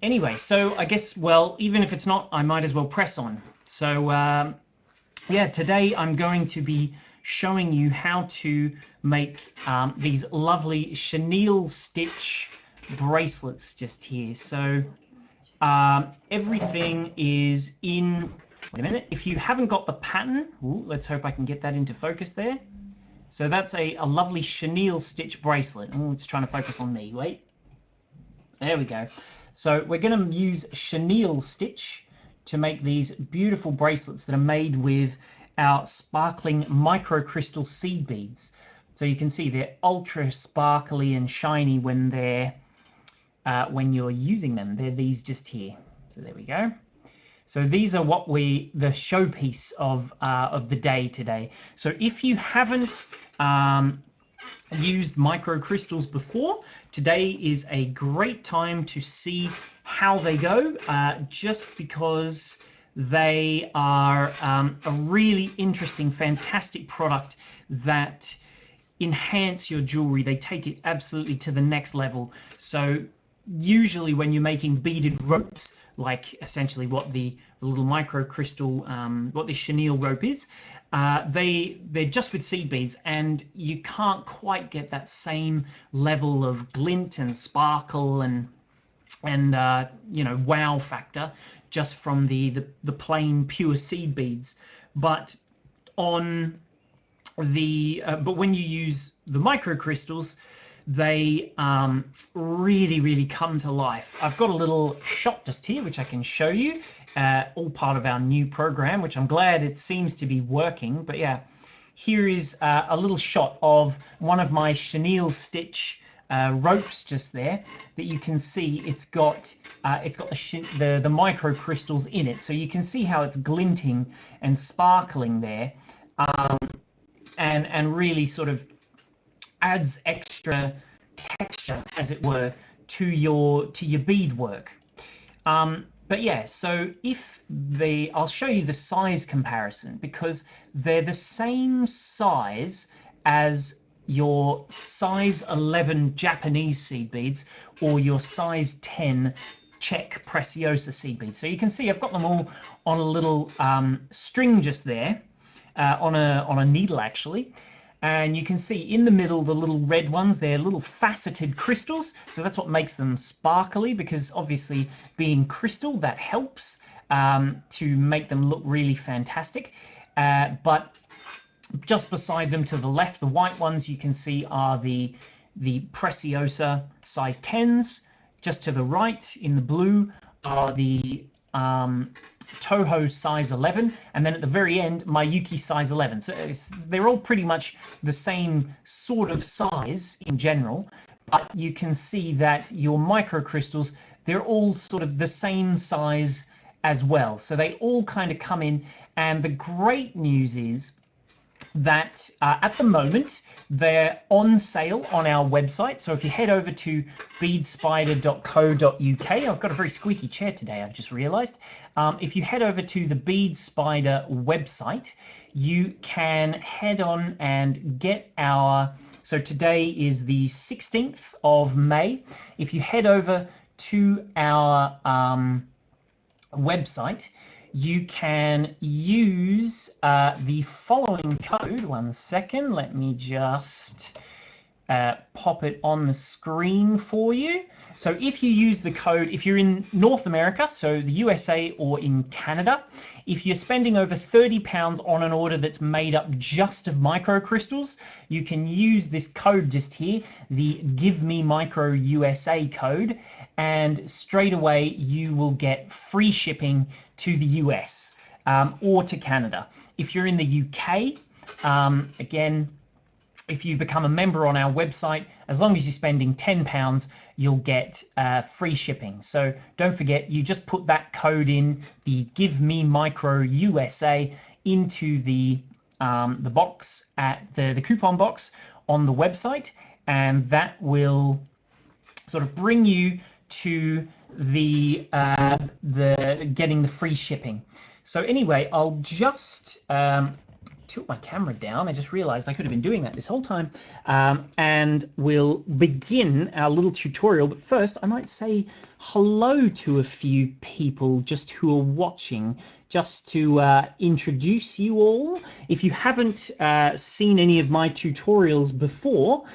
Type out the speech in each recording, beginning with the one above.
Anyway, so I guess, well, even if it's not, I might as well press on. So yeah, today I'm going to be showing you how to make these lovely chenille stitch bracelets just here. So everything is in, wait a minute, if you haven't got the pattern, ooh, let's hope I can get that into focus there. So that's a lovely chenille stitch bracelet. Oh, it's trying to focus on me, wait. There we go. So we're going to use chenille stitch to make these beautiful bracelets that are made with our sparkling microcrystal seed beads. So you can see they're ultra sparkly and shiny when they're when you're using them. They're these just here. So there we go. So these are what the showpiece of the day today. So if you haven't used microcrystals before, today is a great time to see how they go, just because they are a really interesting, fantastic product that enhance your jewelry. They take it absolutely to the next level. So usually when you're making beaded ropes, like essentially what the little microcrystal, what the chenille rope is, they're just with seed beads, and you can't quite get that same level of glint and sparkle and you know, wow factor just from the plain pure seed beads. But on the but when you use the microcrystals, they really come to life. I've got a little shot just here which I can show you, all part of our new program, which I'm glad it seems to be working. But yeah, here is a little shot of one of my chenille stitch ropes just there, that you can see it's got the microcrystals in it, so you can see how it's glinting and sparkling there, and really sort of adds extra texture, as it were, to your bead work. But yeah, so I'll show you the size comparison, because they're the same size as your size 11 Japanese seed beads or your size 10 Czech Preciosa seed beads. So you can see I've got them all on a little string just there, on a needle actually. And you can see in the middle, the little red ones, they're little faceted crystals. So that's what makes them sparkly, because obviously being crystal, that helps to make them look really fantastic. But just beside them to the left, the white ones you can see are the Preciosa size 10s. Just to the right in the blue are the Toho size 11, and then at the very end Mayuki size 11. So they're all pretty much the same sort of size in general, but you can see that your microcrystals, they're all sort of the same size as well. So they all kind of come in, and the great news is that at the moment they're on sale on our website. So if you head over to beadspider.co.uk, I've got a very squeaky chair today, I've just realized. If you head over to the Bead Spider website, you can head on and get our, so today is the 16th of May. If you head over to our website, you can use the following code. One second, let me just pop it on the screen for you. So if you use the code, if you're in North America, so the USA or in Canada, if you're spending over £30 on an order that's made up just of microcrystals, you can use this code just here, the Give Me Micro USA code, and straight away you will get free shipping to the US or to Canada. If you're in the UK, again, if you become a member on our website, as long as you're spending £10, you'll get free shipping. So don't forget, you just put that code in, the Give Me Micro USA, into the box at the coupon box on the website, and that will sort of bring you to the getting the free shipping. So anyway, I'll just tilt my camera down. I just realized I could have been doing that this whole time. And we'll begin our little tutorial. But first, I might say hello to a few people just who are watching, just to introduce you all. If you haven't seen any of my tutorials before,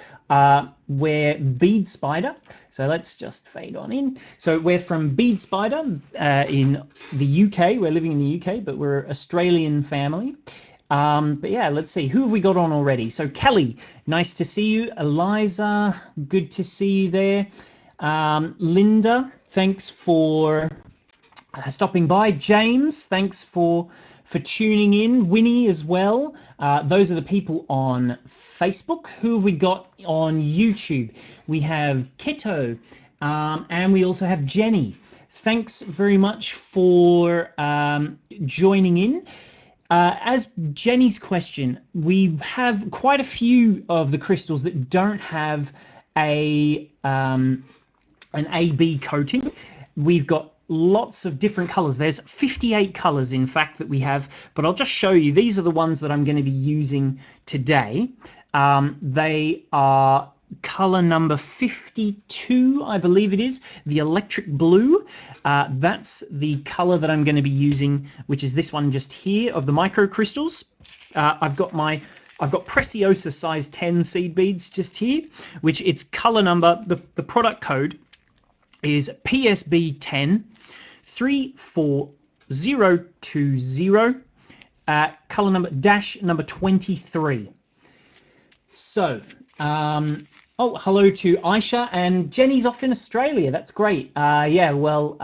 we're Bead Spider. So let's just fade on in. So we're from Bead Spider in the UK. We're living in the UK, but we're an Australian family. But yeah, let's see. Who have we got on already? So Kelly, nice to see you. Eliza, good to see you there. Linda, thanks for stopping by. James, thanks for tuning in. Winnie as well. Those are the people on Facebook. Who have we got on YouTube? We have Keto, and we also have Jenny. Thanks very much for joining in. As Jenny's question, we have quite a few of the crystals that don't have an AB coating. We've got lots of different colors. There's 58 colors, in fact, that we have, but I'll just show you. These are the ones that I'm going to be using today. They are color number 52, I believe it is, the electric blue. That's the color that I'm going to be using, which is this one just here of the micro crystals. I've got Preciosa size 10 seed beads just here, which it's color number, the product code is PSB 10 34020, color number number 23. So, oh, hello to Aisha, and Jenny's off in Australia. That's great. Yeah, well,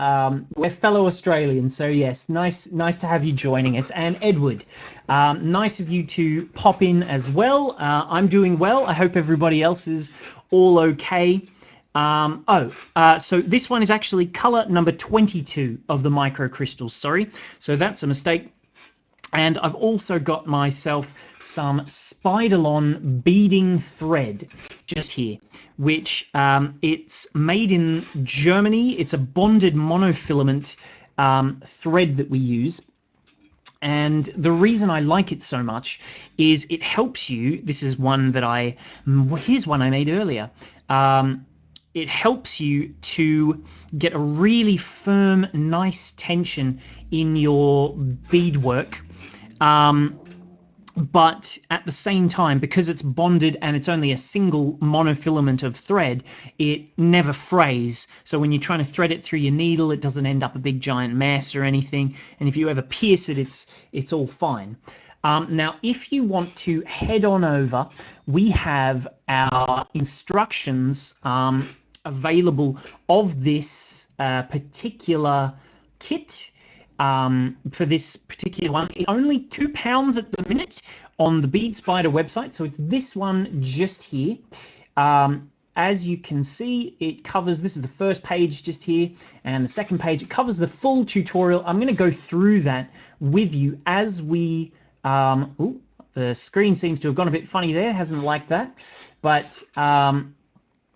we're fellow Australians, so yes, nice to have you joining us. And Edward, nice of you to pop in as well. I'm doing well. I hope everybody else is all okay. So this one is actually color number 22 of the micro crystals. Sorry, so that's a mistake. And I've also got myself some Spiderlon beading thread just here, which it's made in Germany. It's a bonded monofilament thread that we use. And the reason I like it so much is it helps you. This is one that here's one I made earlier. It helps you to get a really firm, nice tension in your beadwork. But at the same time, because it's bonded and it's only a single monofilament of thread, it never frays. So when you're trying to thread it through your needle, it doesn't end up a big giant mess or anything. And if you ever pierce it, it's all fine. Now, if you want to head on over, we have our instructions available of this particular kit. For this particular one, it's only £2 at the minute on the Bead Spider website. So it's this one just here. As you can see, it covers, this is the first page just here, and the second page, it covers the full tutorial. I'm going to go through that with you as we, ooh, the screen seems to have gone a bit funny there, hasn't liked that. But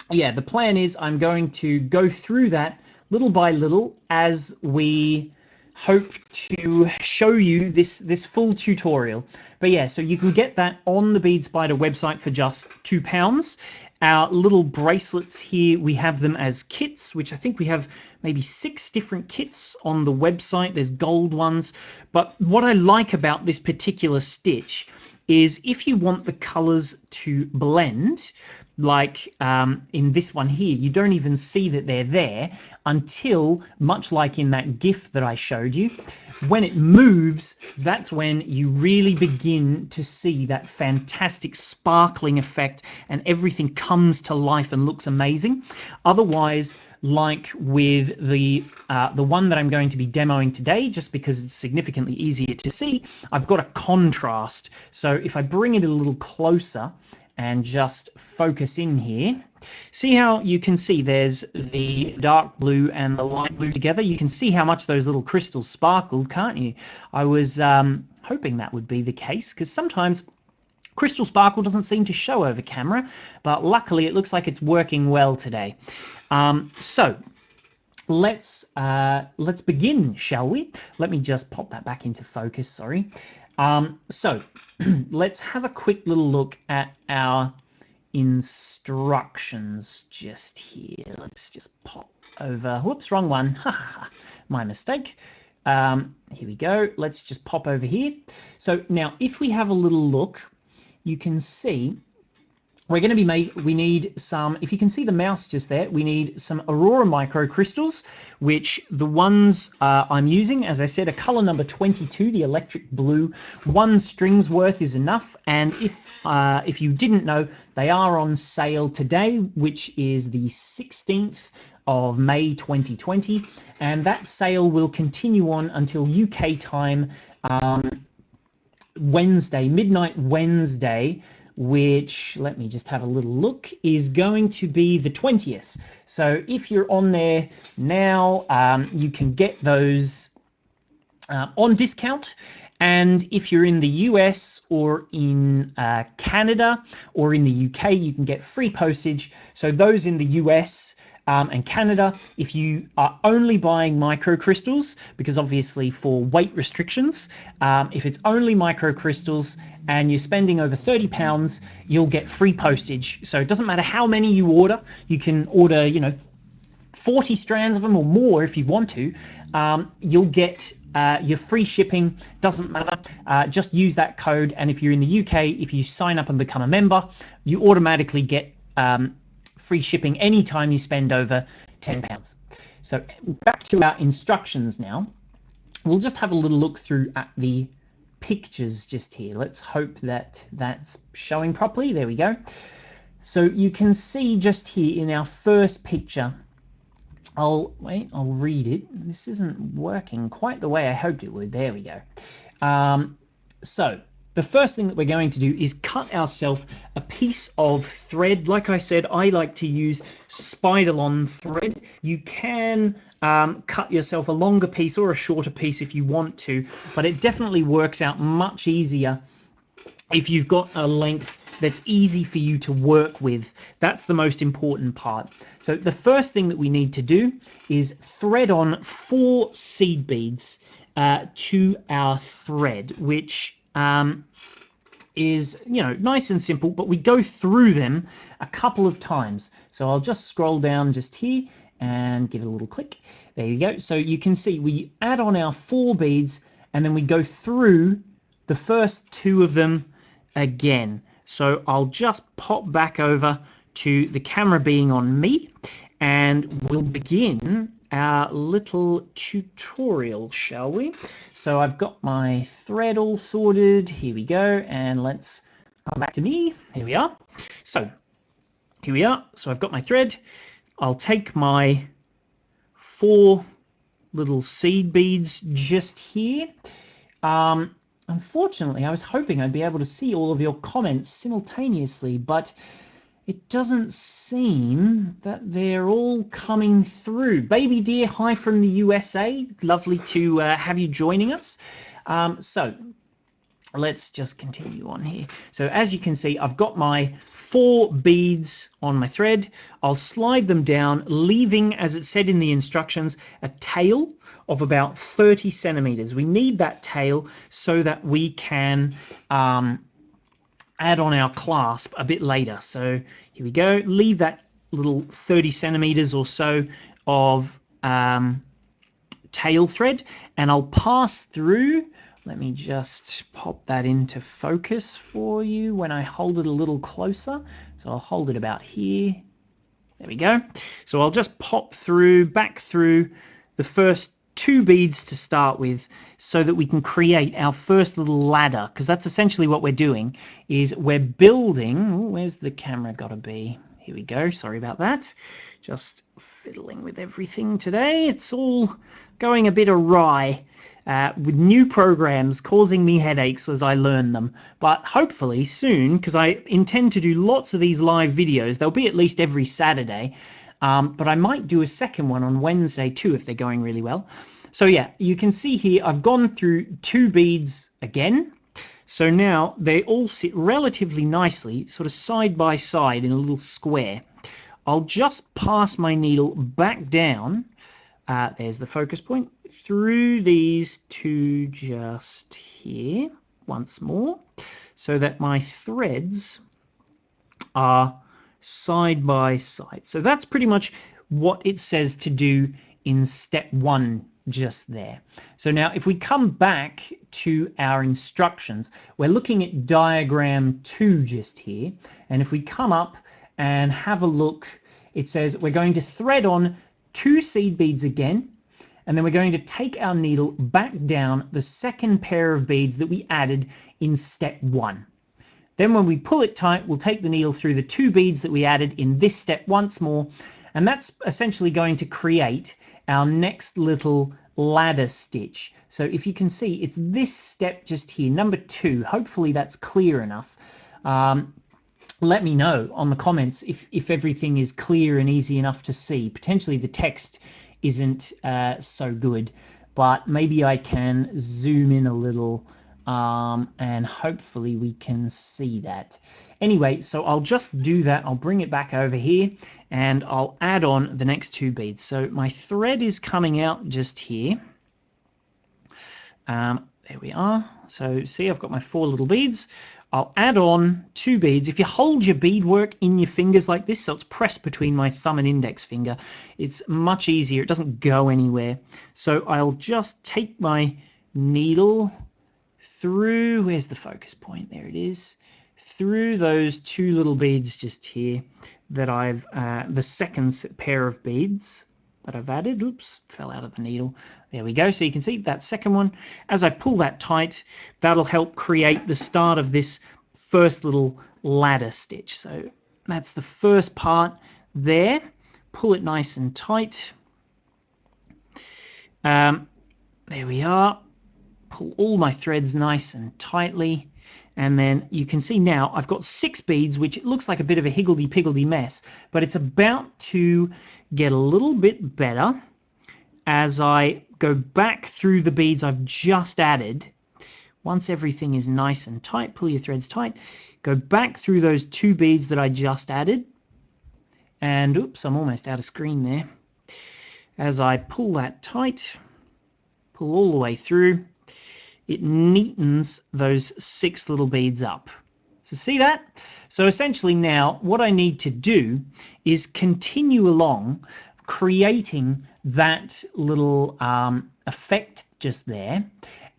yeah, the plan is I'm going to go through that little by little as we hope to show you this full tutorial. But yeah, so you can get that on the Bead Spider website for just £2. Our little bracelets here, we have them as kits, which I think we have maybe 6 different kits on the website. There's gold ones. But what I like about this particular stitch is if you want the colors to blend, like in this one here, you don't even see that they're there until, much like in that GIF that I showed you, when it moves, that's when you really begin to see that fantastic sparkling effect and everything comes to life and looks amazing. Otherwise, like with the one that I'm going to be demoing today, just because it's significantly easier to see, I've got a contrast. So if I bring it a little closer and just focus in here, see how you can see there's the dark blue and the light blue together. You can see how much those little crystals sparkled, can't you? I was hoping that would be the case, because sometimes crystal sparkle doesn't seem to show over camera, but luckily it looks like it's working well today. So let's begin, shall we? Let me just pop that back into focus, sorry. So let's have a quick little look at our instructions just here. Let's just pop over. Whoops, wrong one. My mistake. Here we go. Let's just pop over here. So now if we have a little look, you can see we're going to be we need some, if you can see the mouse just there, we need some Aurora microcrystals, which the ones I'm using, as I said, a color number 22, the electric blue. 1 string's worth is enough. And if you didn't know, they are on sale today, which is the 16th of May 2020. And that sale will continue on until UK time, Wednesday, midnight Wednesday, which, let me just have a little look, is going to be the 20th. So if you're on there now, you can get those on discount. And if you're in the US or in Canada or in the UK, you can get free postage. So those in the US and Canada, if you are only buying microcrystals, because obviously for weight restrictions, if it's only microcrystals and you're spending over £30, you'll get free postage. So it doesn't matter how many you order. You can order, 40 strands of them or more if you want to. You'll get your free shipping. Doesn't matter. Just use that code. And if you're in the UK, if you sign up and become a member, you automatically get free shipping anytime you spend over £10. So back to our instructions now. We'll just have a little look through at the pictures just here. Let's hope that that's showing properly. There we go. So you can see just here in our first picture, I'll read it. This isn't working quite the way I hoped it would. There we go. So the first thing that we're going to do is cut ourselves a piece of thread. Like I said, I like to use Spiderlon thread. You can cut yourself a longer piece or a shorter piece if you want to, but it definitely works out much easier if you've got a length that's easy for you to work with. That's the most important part. So the first thing that we need to do is thread on 4 seed beads to our thread, which is, nice and simple, but we go through them a couple of times. So I'll just scroll down just here and give it a little click. There you go. So you can see we add on our 4 beads and then we go through the first 2 of them again. So I'll just pop back over to the camera being on me and we'll begin our little tutorial, shall we? So I've got my thread all sorted. Here we go. And let's come back to me. Here we are. So here we are. So I've got my thread. I'll take my 4 little seed beads just here. Unfortunately, I was hoping I'd be able to see all of your comments simultaneously, but it doesn't seem that they're all coming through. Baby dear, hi from the USA. Lovely to have you joining us. So let's just continue on here. So as you can see, I've got my 4 beads on my thread. I'll slide them down, leaving, as it said in the instructions, a tail of about 30 centimeters. We need that tail so that we can add on our clasp a bit later. So here we go. Leave that little 30 centimeters or so of tail thread, and I'll pass through. Let me just pop that into focus for you when I hold it a little closer. So I'll hold it about here. There we go. So I'll just pop through, back through the first 2 beads to start with so that we can create our first little ladder, because that's essentially what we're doing, is we're building. Where's the camera got to be? Here we go. Sorry about that. Just fiddling with everything today. It's all going a bit awry with new programs causing me headaches as I learn them. But hopefully soon, because I intend to do lots of these live videos, they'll be at least every Saturday. But I might do a second one on Wednesday too if they're going really well. So yeah, you can see here I've gone through 2 beads again. So now they all sit relatively nicely, sort of side by side in a little square. I'll just pass my needle back down. There's the focus point, through these 2 just here. once more so that my threads are side by side. So that's pretty much what it says to do in step 1 just there. So now if we come back to our instructions, we're looking at diagram 2 just here. And if we come up and have a look, it says we're going to thread on 2 seed beads again, and then we're going to take our needle back down the second pair of beads that we added in step 1. Then when we pull it tight, we'll take the needle through the 2 beads that we added in this step once more, and that's essentially going to create our next little ladder stitch. So if you can see, it's this step just here, number 2. Hopefully that's clear enough. Let me know on the comments if everything is clear and easy enough to see. Potentially the text isn't so good, but maybe I can zoom in a little and hopefully we can see that. Anyway, so I'll just do that. I'll bring it back over here and I'll add on the next 2 beads. So my thread is coming out just here. There we are. So see, I've got my 4 little beads. I'll add on 2 beads. If you hold your beadwork in your fingers like this, so it's pressed between my thumb and index finger, it's much easier. It doesn't go anywhere. So I'll just take my needle through, where's the focus point? There it is. Through those 2 little beads just here that I've, the second pair of beads that I've added. Oops, fell out of the needle. There we go. So you can see that second one. As I pull that tight, that'll help create the start of this first little ladder stitch. So that's the first part there. Pull it nice and tight. There we are. Pull all my threads nice and tightly. And then you can see now I've got 6 beads, which looks like a bit of a higgledy-piggledy mess, but it's about to get a little bit better as I go back through the beads I've just added. Once everything is nice and tight, pull your threads tight, go back through those 2 beads that I just added. And oops, I'm almost out of screen there. As I pull that tight, pull all the way through, it neatens those 6 little beads up. So see that? So essentially now what I need to do is continue along creating that little effect just there.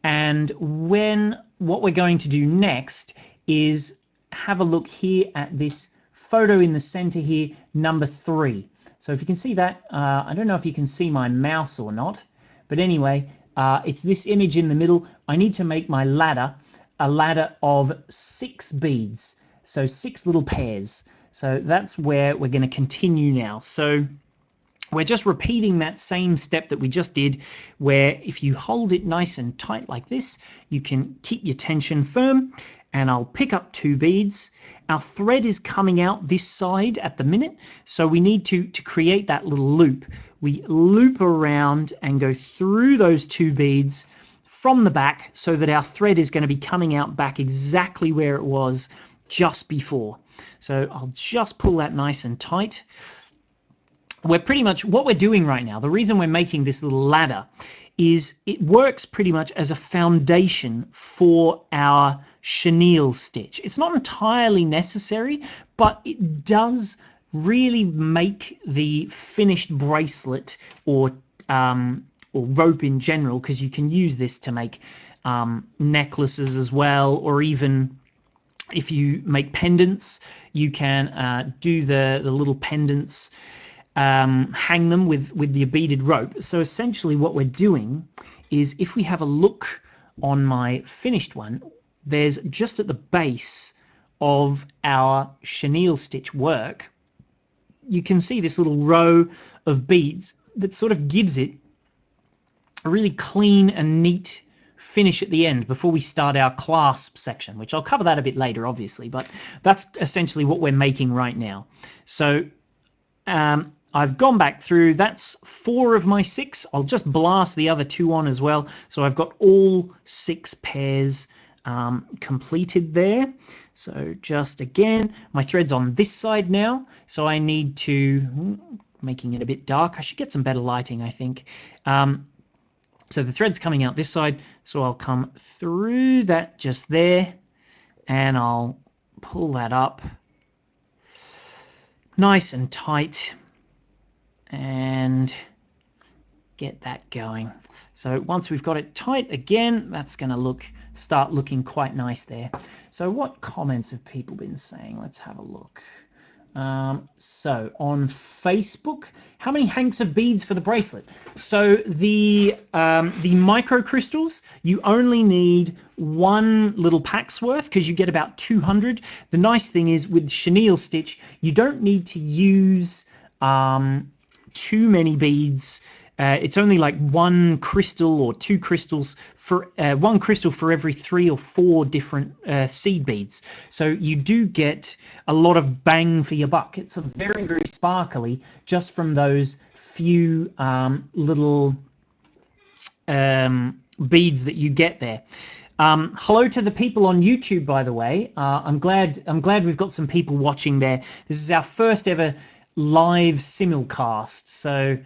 And what we're going to do next is have a look here at this photo in the center here, number 3. So if you can see that, I don't know if you can see my mouse or not, but anyway, it's this image in the middle. I need to make my ladder a ladder of 6 beads, so 6 little pairs. So that's where we're going to continue now. So we're just repeating that same step that we just did, where if you hold it nice and tight like this, you can keep your tension firm. And I'll pick up 2 beads. Our thread is coming out this side at the minute, so we need to create that little loop. We loop around and go through those 2 beads from the back so that our thread is going to be coming out back exactly where it was just before. So I'll just pull that nice and tight. We're pretty much, what we're doing right now, the reason we're making this little ladder is it works pretty much as a foundation for our chenille stitch. It's not entirely necessary, but it does really make the finished bracelet or rope in general, because you can use this to make necklaces as well, or even if you make pendants, you can do the little pendants, hang them with your beaded rope. So essentially what we're doing is, if we have a look on my finished one, there's just at the base of our chenille stitch work, you can see this little row of beads that sort of gives it a really clean and neat finish at the end before we start our clasp section, which I'll cover that a bit later, obviously, but that's essentially what we're making right now. So I've gone back through, that's 4 of my 6. I'll just blast the other 2 on as well. So I've got all 6 pairs completed there. So just again, my thread's on this side now, so I need to, making it a bit dark, I should get some better lighting, I think. So the thread's coming out this side, so I'll come through that just there, and I'll pull that up nice and tight and get that going. So once we've got it tight again, that's going to start looking quite nice there. So what comments have people been saying? Let's have a look. So on Facebook, how many hanks of beads for the bracelet? So the micro crystals, you only need one little pack's worth because you get about 200. The nice thing is with Chenille stitch, you don't need to use too many beads. It's only like one crystal or two crystals for one crystal for every 3 or 4 different seed beads. So you do get a lot of bang for your buck. It's a very, very sparkly just from those few little beads that you get there. Hello to the people on YouTube, by the way. I'm glad we've got some people watching there. This is our first ever live simulcast, so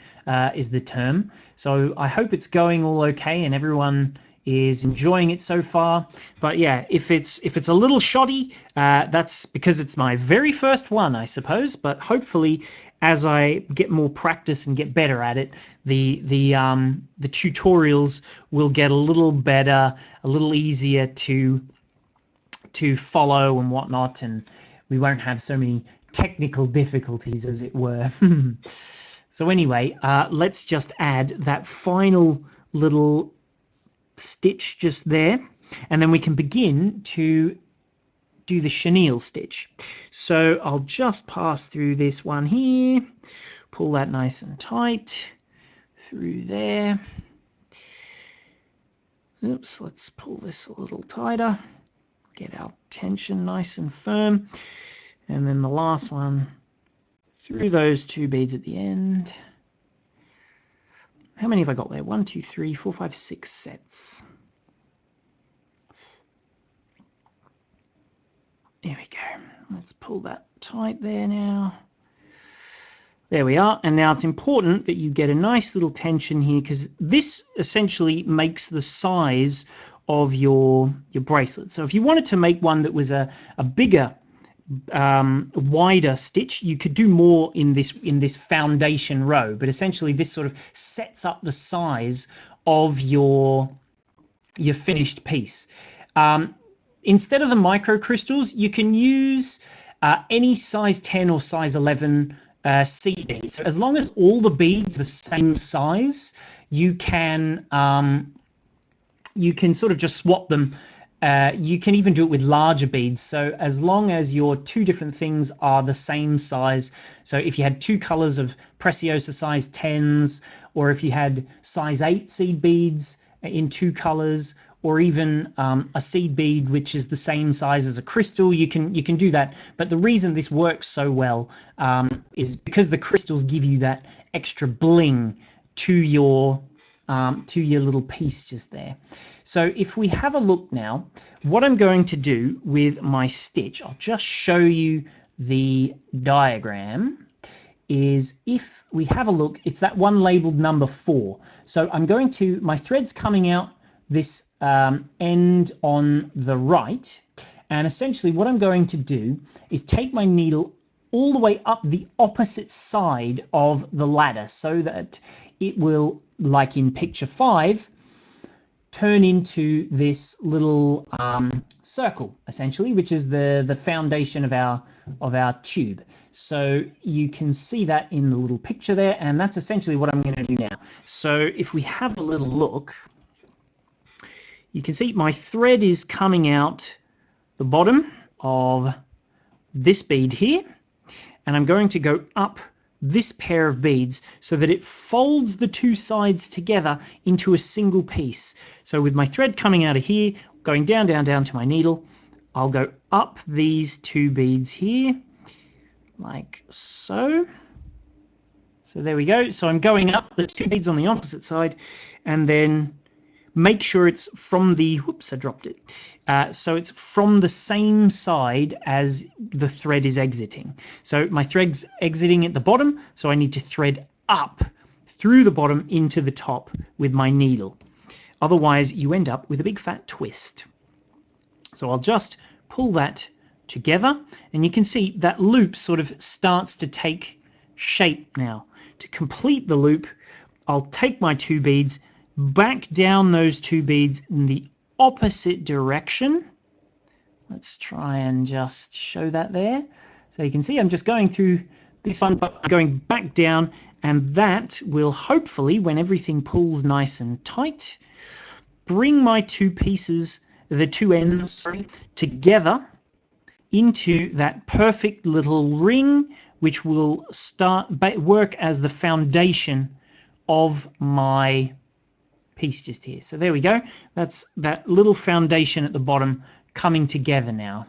is the term. So I hope it's going all okay and everyone is enjoying it so far. But yeah, if it's a little shoddy, that's because it's my very first one, I suppose. But hopefully, as I get more practice and get better at it, the tutorials will get a little better, a little easier to follow and whatnot, and we won't have so many technical difficulties, as it were. So anyway, let's just add that final little stitch just there, and then we can begin to do the chenille stitch. So I'll just pass through this one here, pull that nice and tight through there. Oops, let's pull this a little tighter, get our tension nice and firm. And then the last one through those 2 beads at the end. How many have I got there? 1, 2, 3, 4, 5, 6 sets. There we go. Let's pull that tight there now. There we are. And now it's important that you get a nice little tension here, because this essentially makes the size of your bracelet. So if you wanted to make one that was a bigger, wider stitch, you could do more in this foundation row, but essentially this sort of sets up the size of your finished piece. Instead of the micro crystals, you can use any size 10 or size 11 seed beads. So as long as all the beads are the same size, you can sort of just swap them. You can even do it with larger beads. So as long as your 2 different things are the same size, so if you had 2 colors of Preciosa size 10s, or if you had size 8 seed beads in 2 colors, or even a seed bead which is the same size as a crystal, you can do that. But the reason this works so well is because the crystals give you that extra bling to your little piece just there. So if we have a look now, what I'm going to do with my stitch, I'll just show you the diagram, is if we have a look, it's that one labeled number 4. So I'm going to, my thread's coming out this end on the right, and essentially what I'm going to do is take my needle all the way up the opposite side of the ladder so that it will, like in picture 5, turn into this little circle, essentially, which is the foundation of our tube. So you can see that in the little picture there, and that's essentially what I'm going to do now. So if we have a little look, you can see my thread is coming out the bottom of this bead here, and I'm going to go up this pair of beads so that it folds the 2 sides together into a single piece. So with my thread coming out of here, going down, down, down to my needle, I'll go up these 2 beads here, like so. So there we go. So I'm going up the 2 beads on the opposite side, and then make sure it's from the, whoops, I dropped it. So it's from the same side as the thread is exiting. So my thread's exiting at the bottom, so I need to thread up through the bottom into the top with my needle. Otherwise, you end up with a big fat twist. So I'll just pull that together, and you can see that loop sort of starts to take shape now. To complete the loop, I'll take my 2 beads, back down those 2 beads in the opposite direction. Let's try and just show that there. So you can see I'm just going through this one, but I'm going back down, and that will hopefully, when everything pulls nice and tight, bring my 2 pieces, the 2 ends, sorry, together into that perfect little ring, which will work as the foundation of my piece just here. So there we go. That's that little foundation at the bottom coming together now.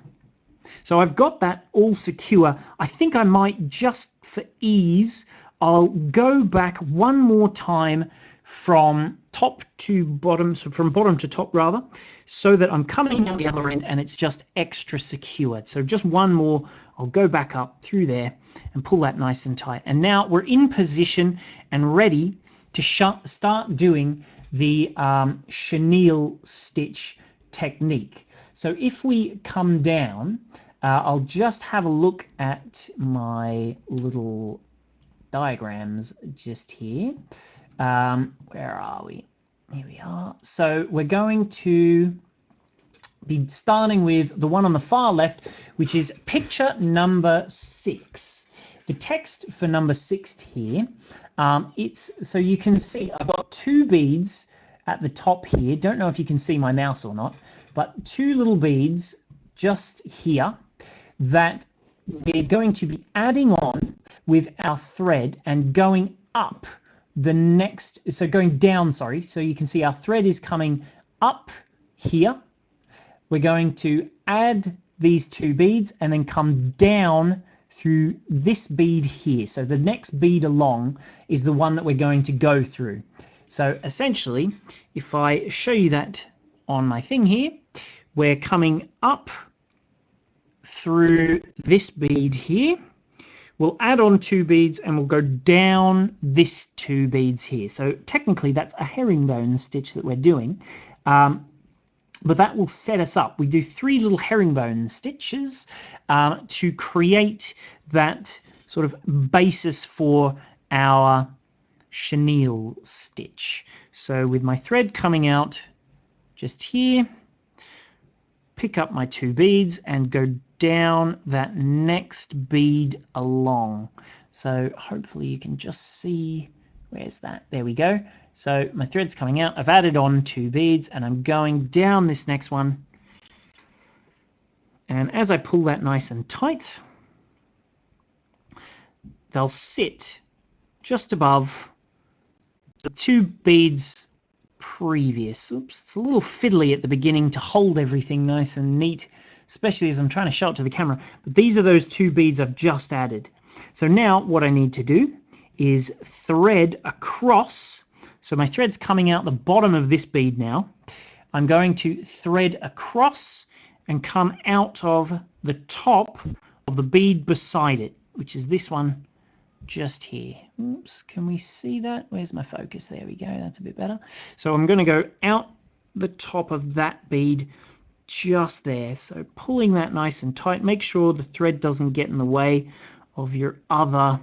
So I've got that all secure. I think I might, just for ease, I'll go back one more time from top to bottom, so from bottom to top rather, so that I'm coming out the other end and it's just extra secured. So just one more, I'll go back up through there and pull that nice and tight. And now we're in position and ready to start doing the chenille stitch technique. So if we come down, I'll just have a look at my little diagrams just here. Where are we? Here we are. So we're going to be starting with the one on the far left, which is picture number 6. The text for number 6 here, so you can see I've got 2 beads at the top here. Don't know if you can see my mouse or not, but 2 little beads just here that we're going to be adding on with our thread and going up the next, so going down, sorry. So you can see our thread is coming up here. We're going to add these 2 beads and then come down through this bead here. So the next bead along is the one that we're going to go through. So essentially, if I show you that on my thing here, we're coming up through this bead here. We'll add on 2 beads and we'll go down this 2 beads here. So technically that's a herringbone stitch that we're doing, but that will set us up. We do 3 little herringbone stitches to create that sort of basis for our chenille stitch. So with my thread coming out just here, pick up my 2 beads and go down that next bead along. So hopefully you can just see, where's that? There we go. So my thread's coming out. I've added on 2 beads and I'm going down this next one. And as I pull that nice and tight, they'll sit just above the 2 beads previous. Oops, it's a little fiddly at the beginning to hold everything nice and neat, especially as I'm trying to show it to the camera. But these are those 2 beads I've just added. So now what I need to do is thread across. So my thread's coming out the bottom of this bead now. I'm going to thread across and come out of the top of the bead beside it, which is this one just here. Oops, can we see that? Where's my focus? There we go. That's a bit better. So I'm going to go out the top of that bead just there. So pulling that nice and tight. Make sure the thread doesn't get in the way of your other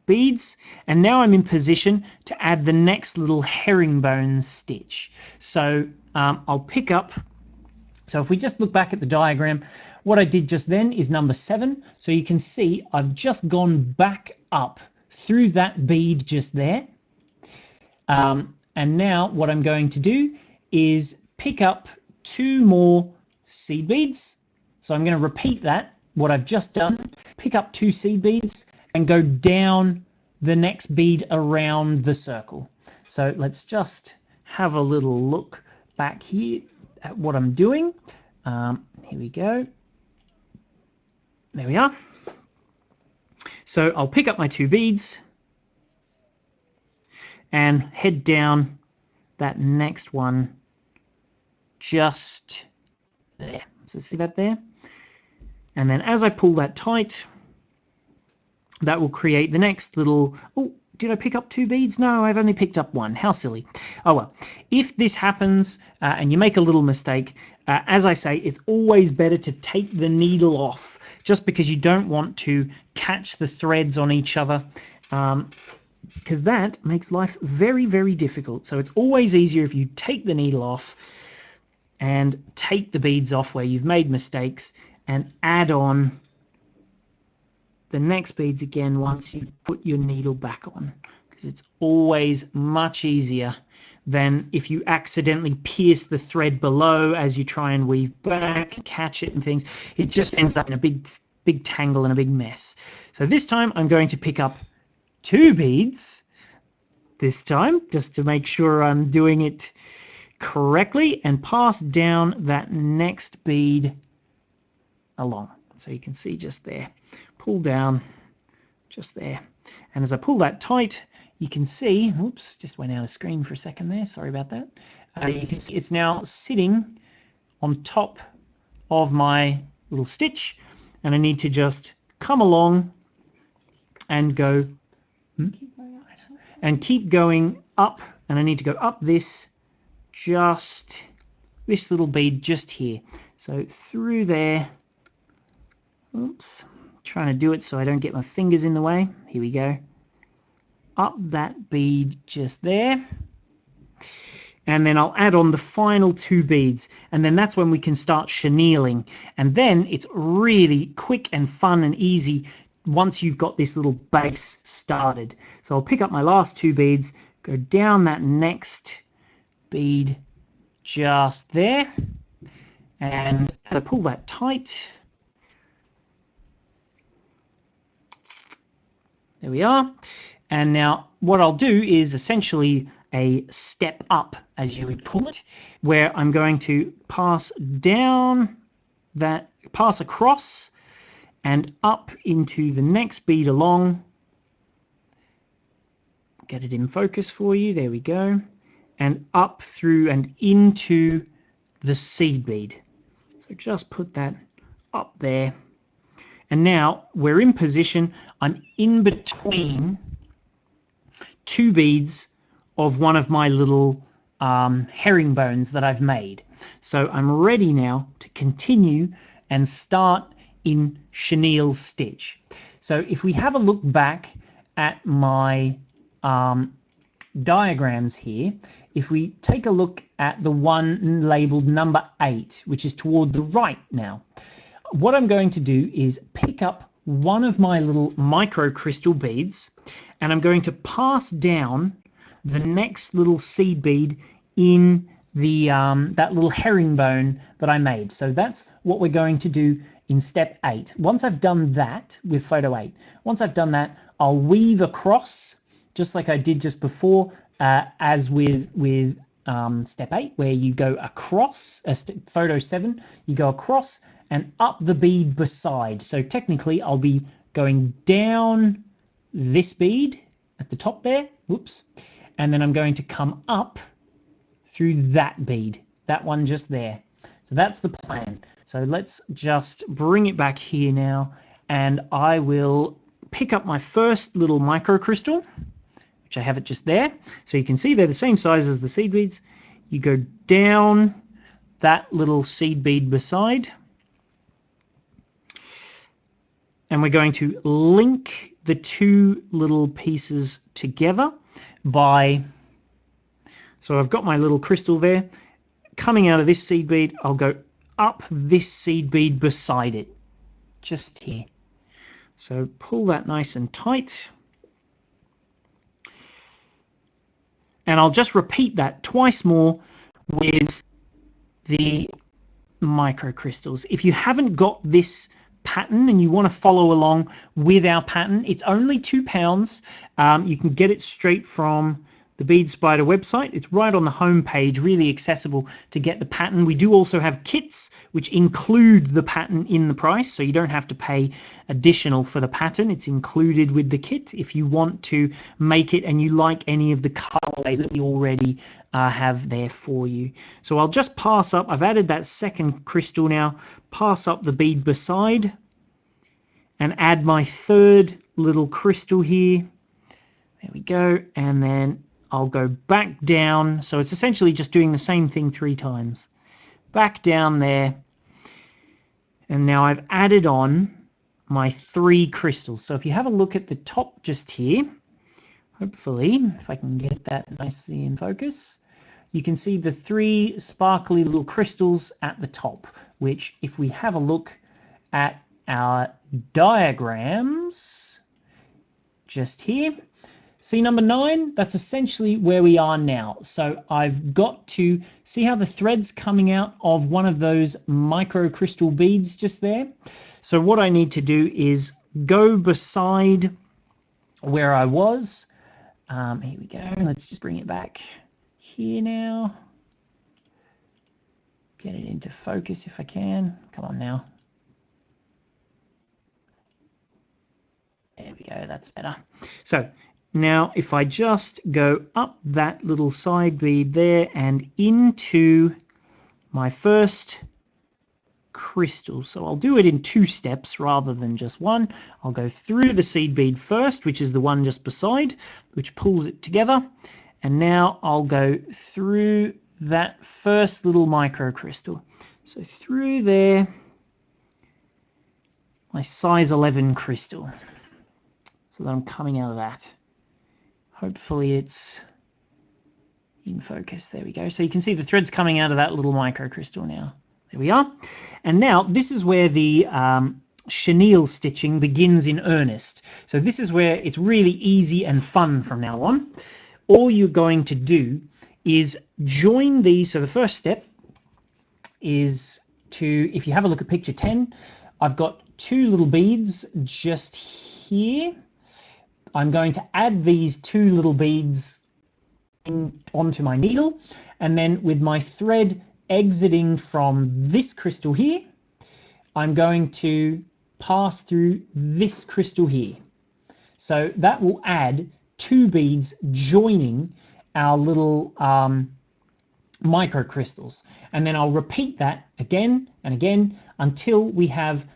beads. And now I'm in position to add the next little herringbone stitch. So I'll pick up. So if we just look back at the diagram, what I did just then is number 7. So you can see I've just gone back up through that bead just there. And now what I'm going to do is pick up 2 more seed beads. So I'm going to repeat that, what I've just done, pick up 2 seed beads and go down the next bead around the circle. So let's just have a little look back here at what I'm doing. Here we go. There we are. So I'll pick up my 2 beads and head down that next one just there. So see that there? And then as I pull that tight, that will create the next little, oh, did I pick up 2 beads? No, I've only picked up 1. How silly. Oh well. If this happens and you make a little mistake, as I say, it's always better to take the needle off, just because you don't want to catch the threads on each other, because that makes life very, very difficult. So it's always easier if you take the needle off and take the beads off where you've made mistakes and add on the next beads again once you put your needle back on, because it's always much easier than if you accidentally pierce the thread below as you try and weave back and catch it and things. It just ends up in a big tangle and a big mess. So this time I'm going to pick up 2 beads this time, just to make sure I'm doing it correctly, and pass down that next bead along. So you can see just there, pull down just there, and as I pull that tight, you can see, oops, just went out of screen for a second there, sorry about that. You can see it's now sitting on top of my little stitch, and I need to just come along and go and keep going up, and I need to go up this little bead just here, so through there. Oops, trying to do it so I don't get my fingers in the way. Here we go. Up that bead just there. And then I'll add on the final 2 beads. And then that's when we can start chenilling. And then it's really quick and fun and easy once you've got this little base started. So I'll pick up my last 2 beads, go down that next bead just there. And I pull that tight. There we are. And now what I'll do is essentially a step up, as you would call it, where I'm going to pass across and up into the next bead along. Get it in focus for you. There we go. And up through and into the seed bead. So just put that up there. And now we're in position. I'm in between 2 beads of one of my little herringbones that I've made. So I'm ready now to continue and start in chenille stitch. So if we have a look back at my diagrams here, if we take a look at the one labeled number 8, which is toward the right now, what I'm going to do is pick up one of my little micro crystal beads, and I'm going to pass down the next little seed bead in the that little herringbone that I made. So that's what we're going to do in step 8. Once I've done that with photo 8, once I've done that, I'll weave across just like I did just before, as with step 8, where you go across, photo 7, you go across and up the bead beside. So technically I'll be going down this bead at the top there, whoops, and then I'm going to come up through that bead, that one just there. So that's the plan. So let's just bring it back here now, and I will pick up my first little micro crystal, which I have it just there. So you can see they're the same size as the seed beads. You go down that little seed bead beside, and we're going to link the 2 little pieces together by, so I've got my little crystal there. Coming out of this seed bead, I'll go up this seed bead beside it, just here. So pull that nice and tight. And I'll just repeat that twice more with the microcrystals. If you haven't got this pattern and you want to follow along with our pattern, it's only £2. You can get it straight from the Bead Spider website. It's right on the home page, really accessible to get the pattern. We do also have kits which include the pattern in the price, so you don't have to pay additional for the pattern. It's included with the kit if you want to make it and you like any of the colorways that we already have there for you. So I'll just pass up, I've added that second crystal now, pass up the bead beside and add my third little crystal here. There we go. And then I'll go back down. So it's essentially just doing the same thing 3 times. Back down there. And now I've added on my 3 crystals. So if you have a look at the top just here, hopefully, if I can get that nicely in focus, you can see the 3 sparkly little crystals at the top, which if we have a look at our diagrams just here, see number 9, that's essentially where we are now. So I've got to see how the thread's coming out of one of those micro crystal beads just there. So what I need to do is go beside where I was. Here we go. Let's just bring it back here now. Get it into focus if I can. Come on now. There we go. That's better. So now, if I just go up that little side bead there and into my first crystal. So I'll do it in 2 steps rather than just 1. I'll go through the seed bead first, which is the one just beside, which pulls it together. And now I'll go through that first little micro crystal. So through there, my size 11 crystal. So that I'm coming out of that. Hopefully it's in focus. There we go. So you can see the threads coming out of that little micro crystal now. There we are. And now this is where the chenille stitching begins in earnest. So this is where it's really easy and fun from now on. All you're going to do is join these. So the first step is to, if you have a look at picture 10, I've got 2 little beads just here. I'm going to add these 2 little beads onto my needle, and then with my thread exiting from this crystal here, I'm going to pass through this crystal here. So that will add 2 beads joining our little micro crystals, and then I'll repeat that again and again until we have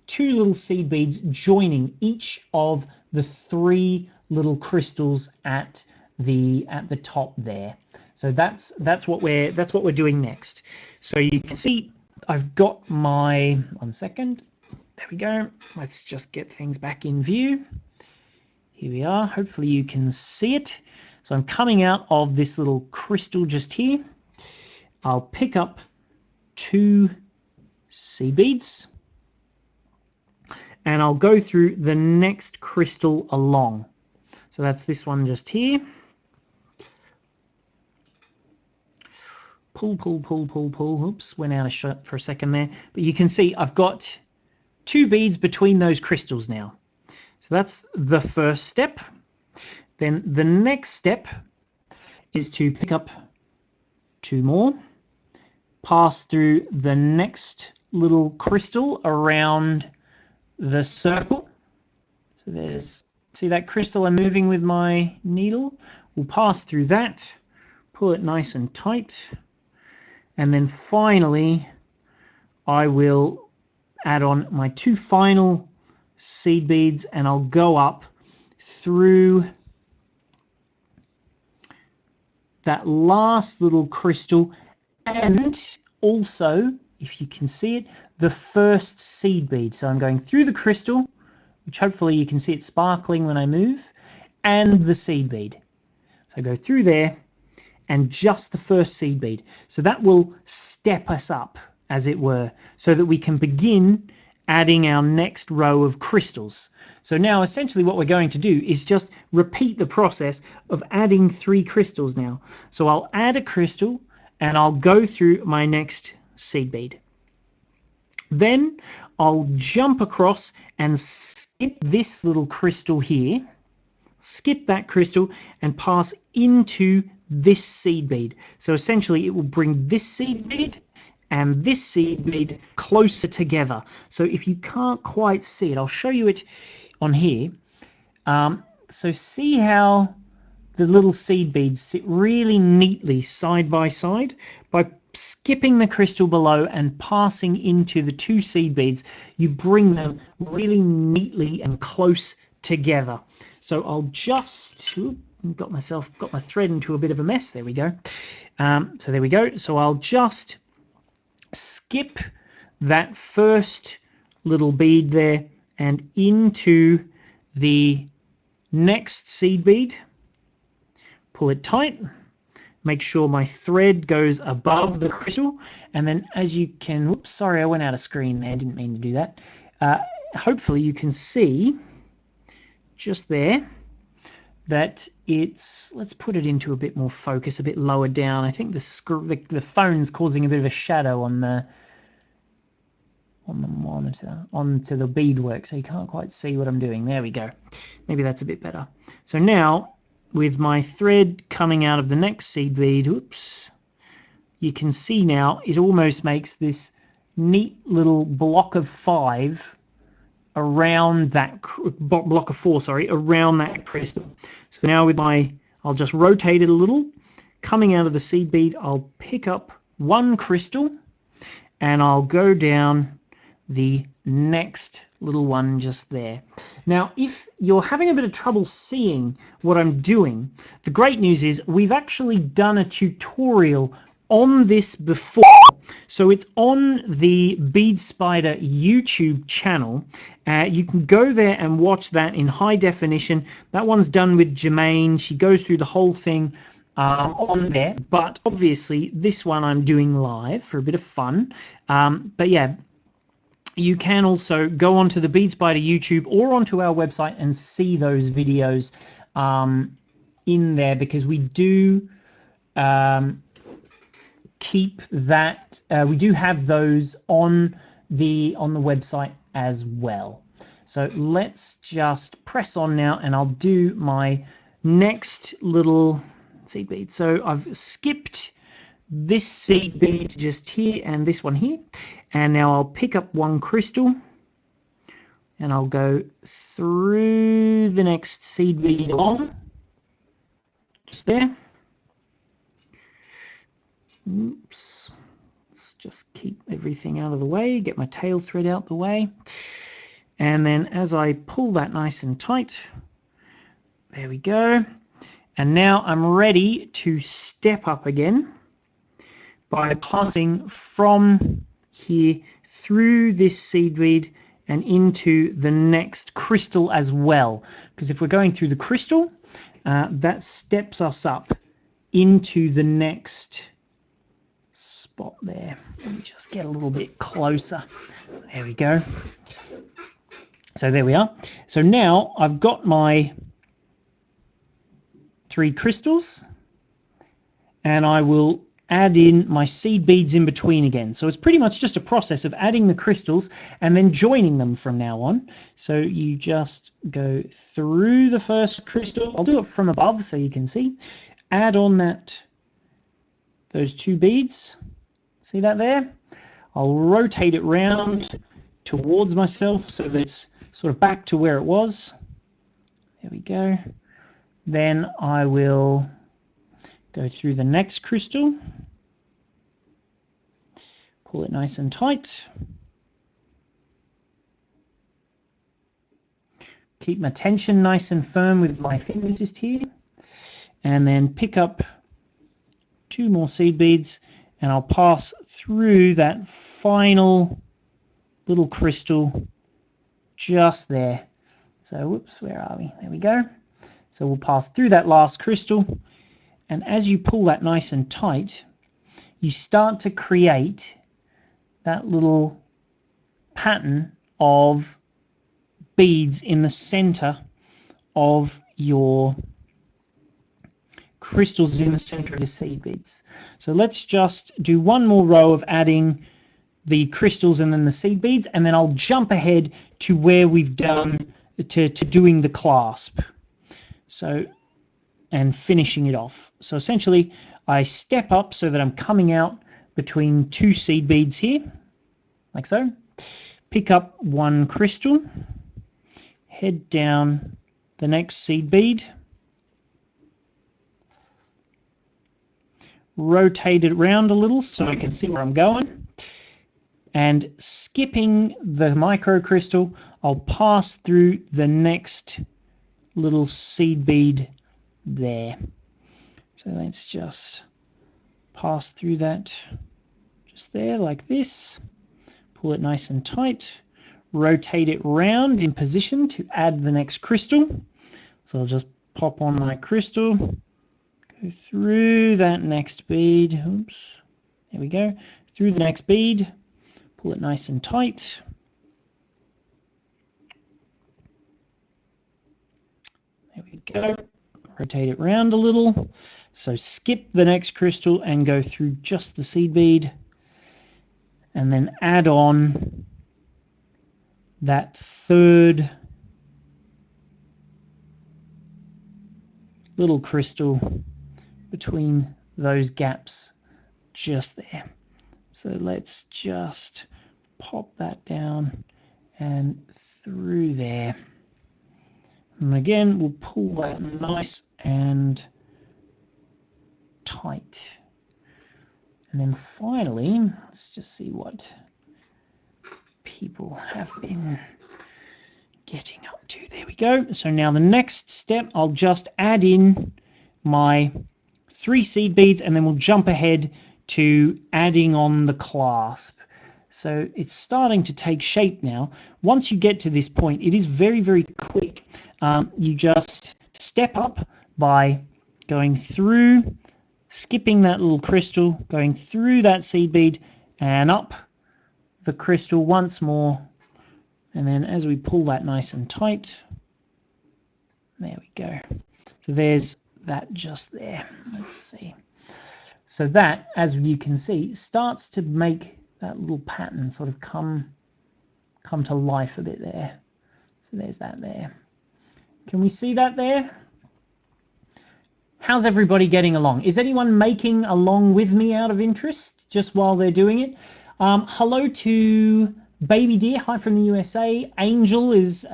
2 little seed beads joining each of the 3 little crystals at the top there. So that's what we're doing next. So you can see I've got my, 1 second, there we go. Let's just get things back in view. Here we are. Hopefully you can see it. So I'm coming out of this little crystal just here. I'll pick up 2 seed beads, and I'll go through the next crystal along. So that's this one just here. Pull, pull, pull, pull, pull. Oops, went out of shot for a second there. But you can see I've got 2 beads between those crystals now. So that's the first step. Then the next step is to pick up 2 more, pass through the next little crystal around the circle. So there's, see that crystal I'm moving with my needle? We'll pass through that, pull it nice and tight, and then finally I will add on my 2 final seed beads, and I'll go up through that last little crystal, and also, if you can see it, the first seed bead. So I'm going through the crystal, which hopefully you can see it sparkling when I move, and the seed bead. So I go through there and just the first seed bead. So that will step us up, as it were, so that we can begin adding our next row of crystals. So now essentially what we're going to do is just repeat the process of adding 3 crystals now. So I'll add a crystal and I'll go through my next seed bead. Then I'll jump across and skip this little crystal here, skip that crystal and pass into this seed bead. So essentially it will bring this seed bead and this seed bead closer together. So if you can't quite see it, I'll show you it on here. So see how the little seed beads sit really neatly side by side? By skipping the crystal below and passing into the 2 seed beads, you bring them really neatly and close together. So I'll just got my thread into a bit of a mess. There we go. So there we go. So I'll just skip that first little bead there and into the next seed bead. Pull it tight. Make sure my thread goes above the crystal, and then as you can, whoops, sorry, I went out of screen there, didn't mean to do that. Hopefully you can see just there that it's, let's put it into a bit more focus, a bit lower down. I think the phone's causing a bit of a shadow on the monitor, onto the beadwork, so you can't quite see what I'm doing. There we go. Maybe that's a bit better. So now, with my thread coming out of the next seed bead, oops, you can see now it almost makes this neat little block of 5 around that block of 4, sorry, around that crystal. So now with I'll just rotate it a little. Coming out of the seed bead, I'll pick up one crystal and I'll go down the next little one just there. Now, if you're having a bit of trouble seeing what I'm doing, the great news is we've actually done a tutorial on this before. So it's on the Bead Spider YouTube channel. You can go there and watch that in high definition. That one's done with Jermaine. She goes through the whole thing on there. But obviously, this one I'm doing live for a bit of fun. But yeah, you can also go onto the Bead Spider YouTube or onto our website and see those videos in there, because we do keep that. We do have those on the website as well. So let's just press on now, and I'll do my next little seed bead. So I've skipped this seed bead just here and this one here, and now I'll pick up one crystal and I'll go through the next seed bead on, just there. Oops, let's just keep everything out of the way, get my tail thread out the way, and then as I pull that nice and tight, there we go. And now I'm ready to step up again by passing from here through this seed bead and into the next crystal as well. Because if we're going through the crystal, that steps us up into the next spot there. Let me just get a little bit closer. There we go. So there we are. So now I've got my 3 crystals, and I will add in my seed beads in between again. So it's pretty much just a process of adding the crystals and then joining them from now on. So you just go through the first crystal. I'll do it from above so you can see. Add on those 2 beads. See that there? I'll rotate it round towards myself so that it's sort of back to where it was. There we go. Then I will go through the next crystal, pull it nice and tight, keep my tension nice and firm with my fingers just here, and then pick up 2 more seed beads, and I'll pass through that final little crystal just there. So whoops, where are we? There we go. So we'll pass through that last crystal, and as you pull that nice and tight, you start to create that little pattern of beads in the center of your crystals, in the center of the seed beads. So let's just do one more row of adding the crystals and then the seed beads, and then I'll jump ahead to where we've done to doing the clasp. So, and finishing it off. So essentially I step up so that I'm coming out between 2 seed beads here, like so. Pick up 1 crystal, head down the next seed bead, rotate it around a little so I can see where I'm going, and skipping the micro crystal, I'll pass through the next little seed bead there. So let's just pass through that just there like this. Pull it nice and tight. Rotate it round in position to add the next crystal. So I'll just pop on my crystal, go through that next bead. Oops, there we go. Through the next bead, pull it nice and tight. There we go. Rotate it round a little. So skip the next crystal and go through just the seed bead. And then add on that third little crystal between those gaps just there. So let's just pop that down and through there. And again, we'll pull that nice and tight. And then finally, let's just see what people have been getting up to. There we go. So now the next step, I'll just add in my 3 seed beads and then we'll jump ahead to adding on the clasp. So it's starting to take shape now. Once you get to this point, it is very, very quick. You just step up by going through, skipping that little crystal, going through that seed bead and up the crystal once more. And then as we pull that nice and tight, there we go. So there's that just there. Let's see. So that, as you can see, starts to make that little pattern sort of come to life a bit there. So there's that there. Can we see that there? How's everybody getting along? Is anyone making along with me out of interest just while they're doing it? Hello to Baby Deer. Hi from the USA. Angel is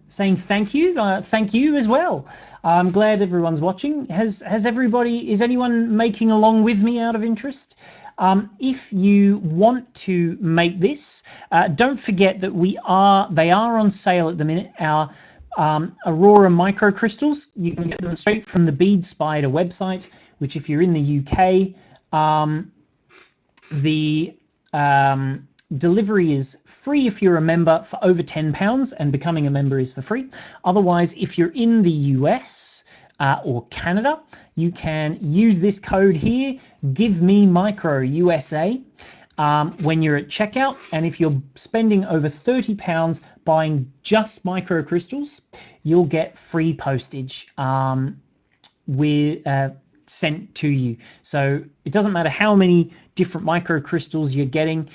saying thank you. Thank you as well. I'm glad everyone's watching. Is anyone making along with me out of interest? If you want to make this, don't forget that they are on sale at the minute. Our Aurora microcrystals, you can get them straight from the Bead Spider website, which if you're in the UK, the delivery is free if you're a member for over £10, and becoming a member is for free. Otherwise, if you're in the US or Canada, you can use this code here, Give Me Micro USA, when you're at checkout. And if you're spending over £30 buying just microcrystals, you'll get free postage sent to you. So it doesn't matter how many different microcrystals you're getting,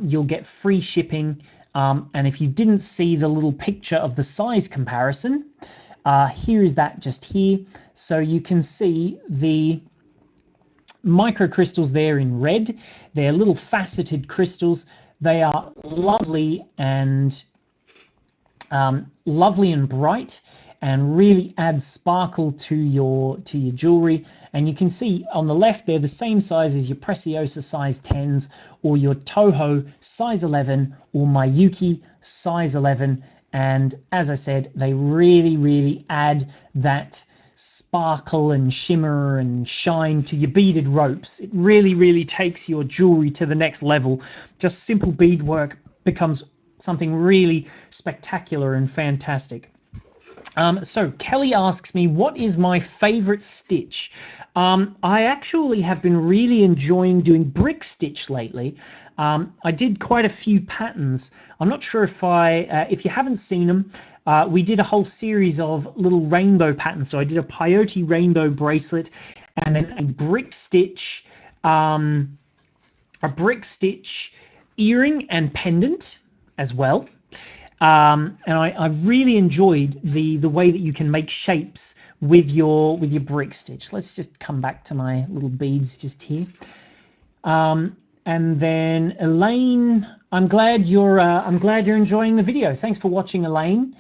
you'll get free shipping. And if you didn't see the little picture of the size comparison, here is that just here. So you can see the microcrystals there in red. They're little faceted crystals. They are lovely and bright, and really add sparkle to your jewelry. And you can see on the left, they're the same size as your Preciosa size 10s, or your Toho size 11, or Miyuki size 11. And as I said, they really add that sparkle and shimmer and shine to your beaded ropes. It really takes your jewelry to the next level. Just simple beadwork becomes something really spectacular and fantastic. So Kelly asks me, what is my favorite stitch? I actually have been really enjoying doing brick stitch lately. I did quite a few patterns. I'm not sure if you haven't seen them, we did a whole series of little rainbow patterns. So I did a peyote rainbow bracelet, and then a brick stitch earring and pendant as well. And I really enjoyed the way that you can make shapes with your brick stitch. Let's just come back to my little beads just here. And then Elaine, I'm glad you're enjoying the video. Thanks for watching, Elaine.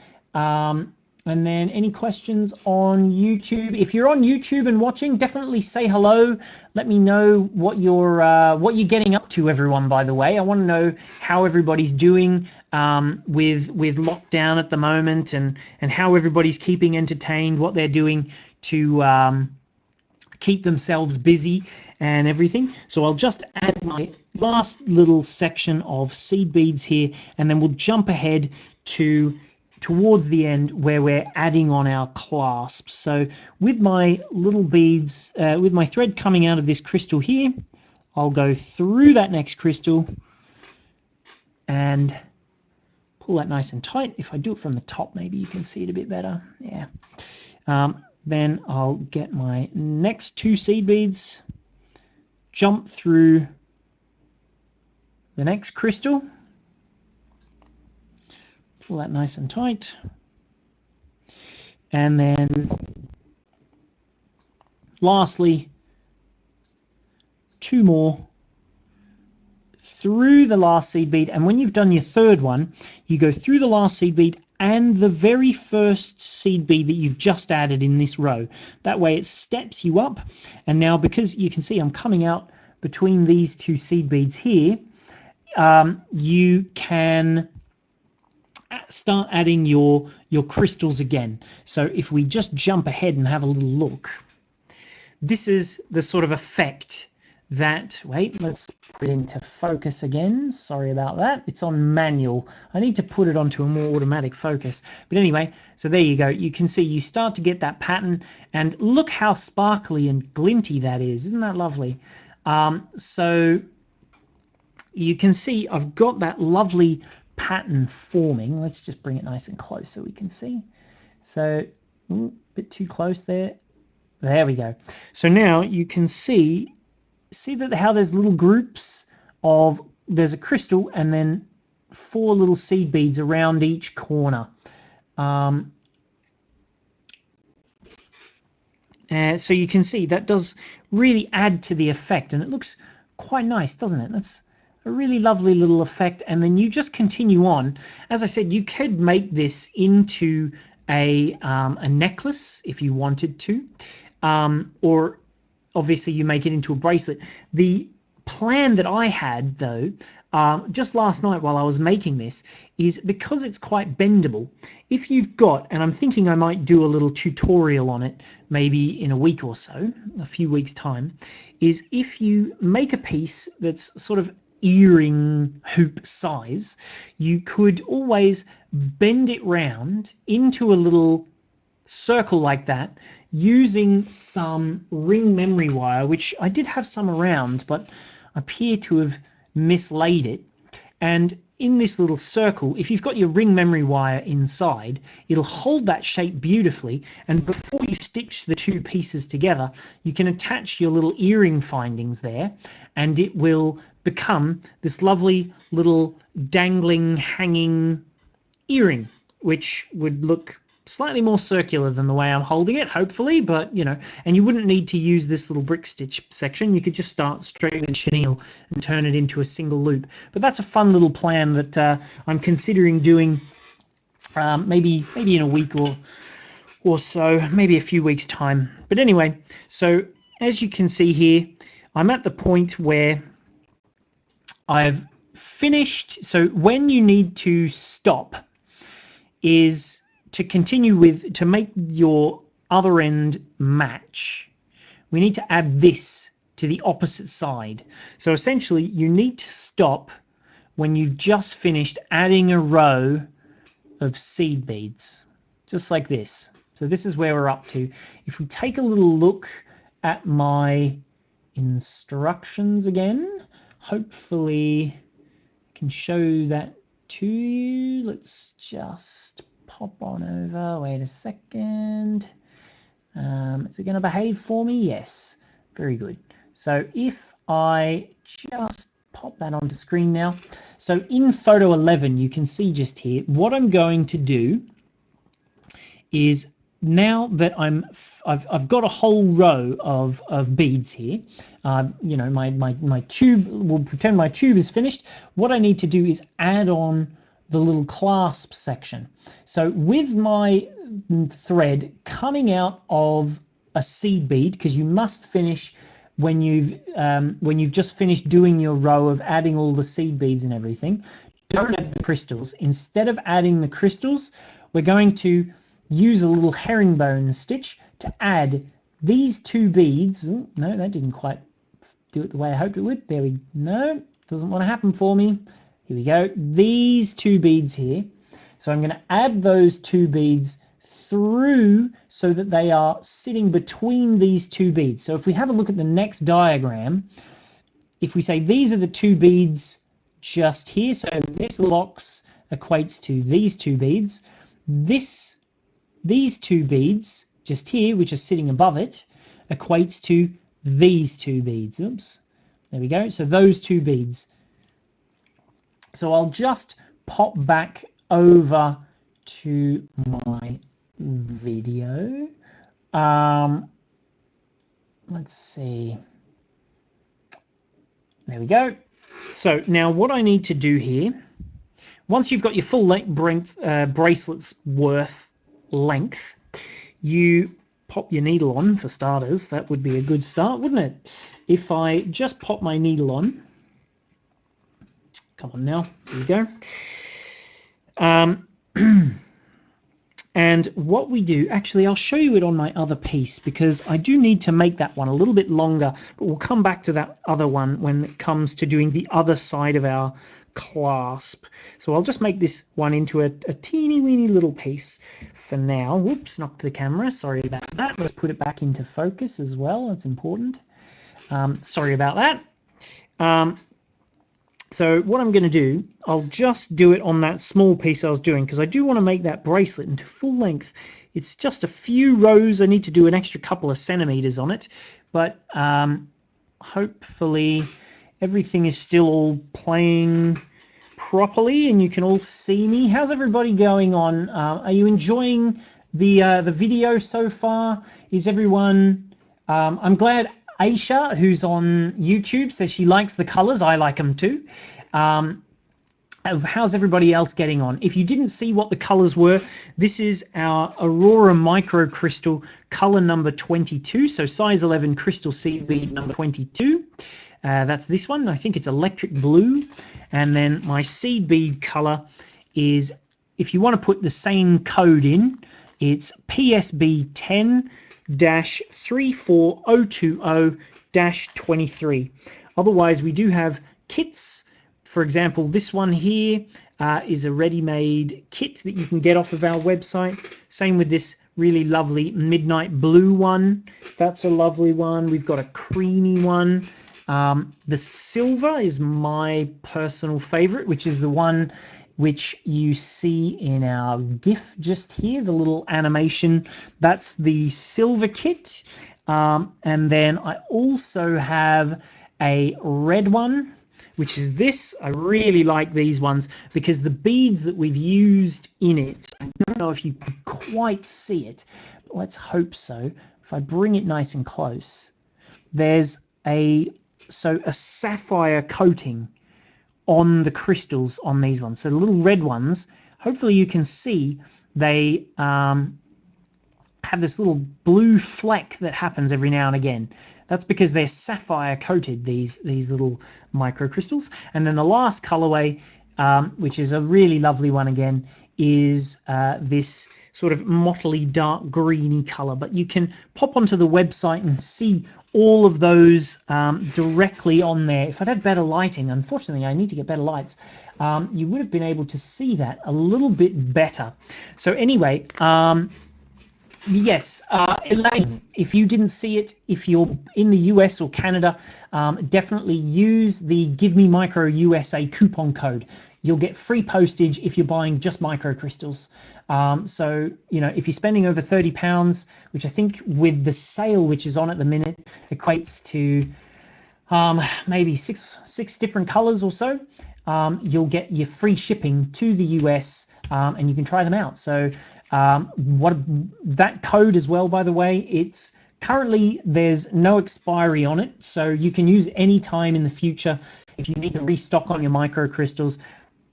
And then any questions on YouTube? If you're on YouTube and watching, definitely say hello. Let me know what you're getting up to, everyone. By the way, I want to know how everybody's doing with lockdown at the moment, and how everybody's keeping entertained, what they're doing to keep themselves busy and everything. So I'll just add my last little section of seed beads here, and then we'll jump ahead towards the end where we're adding on our clasp. So with my little beads, with my thread coming out of this crystal here, I'll go through that next crystal and pull that nice and tight. If I do it from the top, maybe you can see it a bit better. Yeah. Then I'll get my next 2 seed beads, jump through the next crystal, pull that nice and tight, and then lastly 2 more through the last seed bead. And when you've done your 3rd one, you go through the last seed bead and the very first seed bead that you've just added in this row. That way it steps you up. And now, because you can see I'm coming out between these 2 seed beads here, you can start adding your crystals again. So if we just jump ahead and have a little look, this is the sort of effect that, wait, let's put it into focus again. Sorry about that. It's on manual. I need to put it onto a more automatic focus. But anyway, so there you go. You can see you start to get that pattern, and look how sparkly and glinty that is. Isn't that lovely? So you can see I've got that lovely pattern forming. Let's just bring it nice and close so we can see. So a bit too close there. There we go. So now you can see that how there's little groups of, there's a crystal and then 4 little seed beads around each corner. And so you can see that does really add to the effect, and it looks quite nice, doesn't it? That's a really lovely little effect. And then you just continue on. As I said, you could make this into a necklace if you wanted to, or obviously you make it into a bracelet. The plan that I had, though, just last night while I was making this, is because it's quite bendable, if you've got, and I'm thinking I might do a little tutorial on it maybe in a week or so, a few weeks time, is if you make a piece that's sort of earring hoop size, you could always bend it round into a little circle like that, using some ring memory wire, which I did have some around, but I appear to have mislaid it. And in this little circle, if you've got your ring memory wire inside, it'll hold that shape beautifully. And before you stitch the 2 pieces together, you can attach your little earring findings there, and it will become this lovely little dangling, hanging earring, which would look slightly more circular than the way I'm holding it, hopefully, but you know, and you wouldn't need to use this little brick stitch section. You could just start straight with chenille and turn it into a single loop. But that's a fun little plan that I'm considering doing, maybe in a week or so, maybe a few weeks time. But anyway, so as you can see here, I'm at the point where I've finished. So when you need to stop is to continue with, to make your other end match, we need to add this to the opposite side. So essentially you need to stop when you've just finished adding a row of seed beads, just like this. So this is where we're up to. If we take a little look at my instructions again, hopefully I can show that to you. Let's just pop on over. Wait a second. Is it going to behave for me? Yes. Very good. So if I just pop that onto screen now. So in photo 11, you can see just here, what I'm going to do is, now that I've got a whole row of beads here, you know, my tube, we'll pretend my tube is finished. What I need to do is add on the little clasp section. So with my thread coming out of a seed bead, because you must finish when you've just finished doing your row of adding all the seed beads and everything, don't add the crystals. Instead of adding the crystals, we're going to use a little herringbone stitch to add these 2 beads. Ooh, no, that didn't quite do it the way I hoped it would. There we no, doesn't want to happen for me. Here we go. These 2 beads here. So I'm going to add those 2 beads through so that they are sitting between these 2 beads. So if we have a look at the next diagram, if we say these are the 2 beads just here, so this box equates to these 2 beads, these 2 beads just here, which are sitting above it, equates to these 2 beads. Oops, there we go. So those 2 beads. So I'll just pop back over to my video. Let's see. There we go. So now what I need to do here, once you've got your full length bracelets worth length, you pop your needle on for starters. That would be a good start, wouldn't it? If I just pop my needle on, come on now, there we go. And what we do, actually I'll show you it on my other piece, because I do need to make that one a little bit longer, but we'll come back to that other one when it comes to doing the other side of our clasp. So I'll just make this one into a teeny weeny little piece for now. Whoops, knocked the camera, sorry about that. Let's put it back into focus as well, that's important. Sorry about that. So what I'm going to do, I'll just do it on that small piece I was doing, because I do want to make that bracelet into full length. It's just a few rows. I need to do an extra couple of centimeters on it, but hopefully everything is still all playing properly and you can all see me. How's everybody going on? Are you enjoying the video so far? Is everyone... I'm glad Aisha, who's on YouTube, says she likes the colors. I like them too. How's everybody else getting on? If you didn't see what the colors were, this is our Aurora micro crystal color number 22. So size 11 crystal seed bead number 22. That's this one. I think it's electric blue. And then my seed bead color is, if you want to put the same code in, it's PSB 10-34020-23. Otherwise, we do have kits. For example, this one here is a ready-made kit that you can get off of our website. Same with this really lovely midnight blue one. That's a lovely one. We've got a creamy one. The silver is my personal favorite, which is the one which you see in our GIF just here, the little animation. That's the silver kit. And then I also have a red one, which is this. I really like these ones because the beads that we've used in it, I don't know if you can quite see it, but let's hope so. If I bring it nice and close, there's a sapphire coating on the crystals on these ones. So the little red ones, hopefully you can see, they have this little blue fleck that happens every now and again. That's because they're sapphire coated, these little microcrystals. And then the last colorway, which is a really lovely one again, is this sort of mottly dark greeny color. But you can pop onto the website and see all of those directly on there. If I'd had better lighting, unfortunately I need to get better lights, you would have been able to see that a little bit better. So anyway, yes, Elaine, if you didn't see it, if you're in the US or Canada, definitely use the Give Me Micro USA coupon code. You'll get free postage if you're buying just microcrystals. So, you know, if you're spending over £30, which I think with the sale which is on at the minute equates to maybe six different colors or so, you'll get your free shipping to the US and you can try them out. So that code as well, by the way, it's currently there's no expiry on it, so you can use any time in the future if you need to restock on your microcrystals.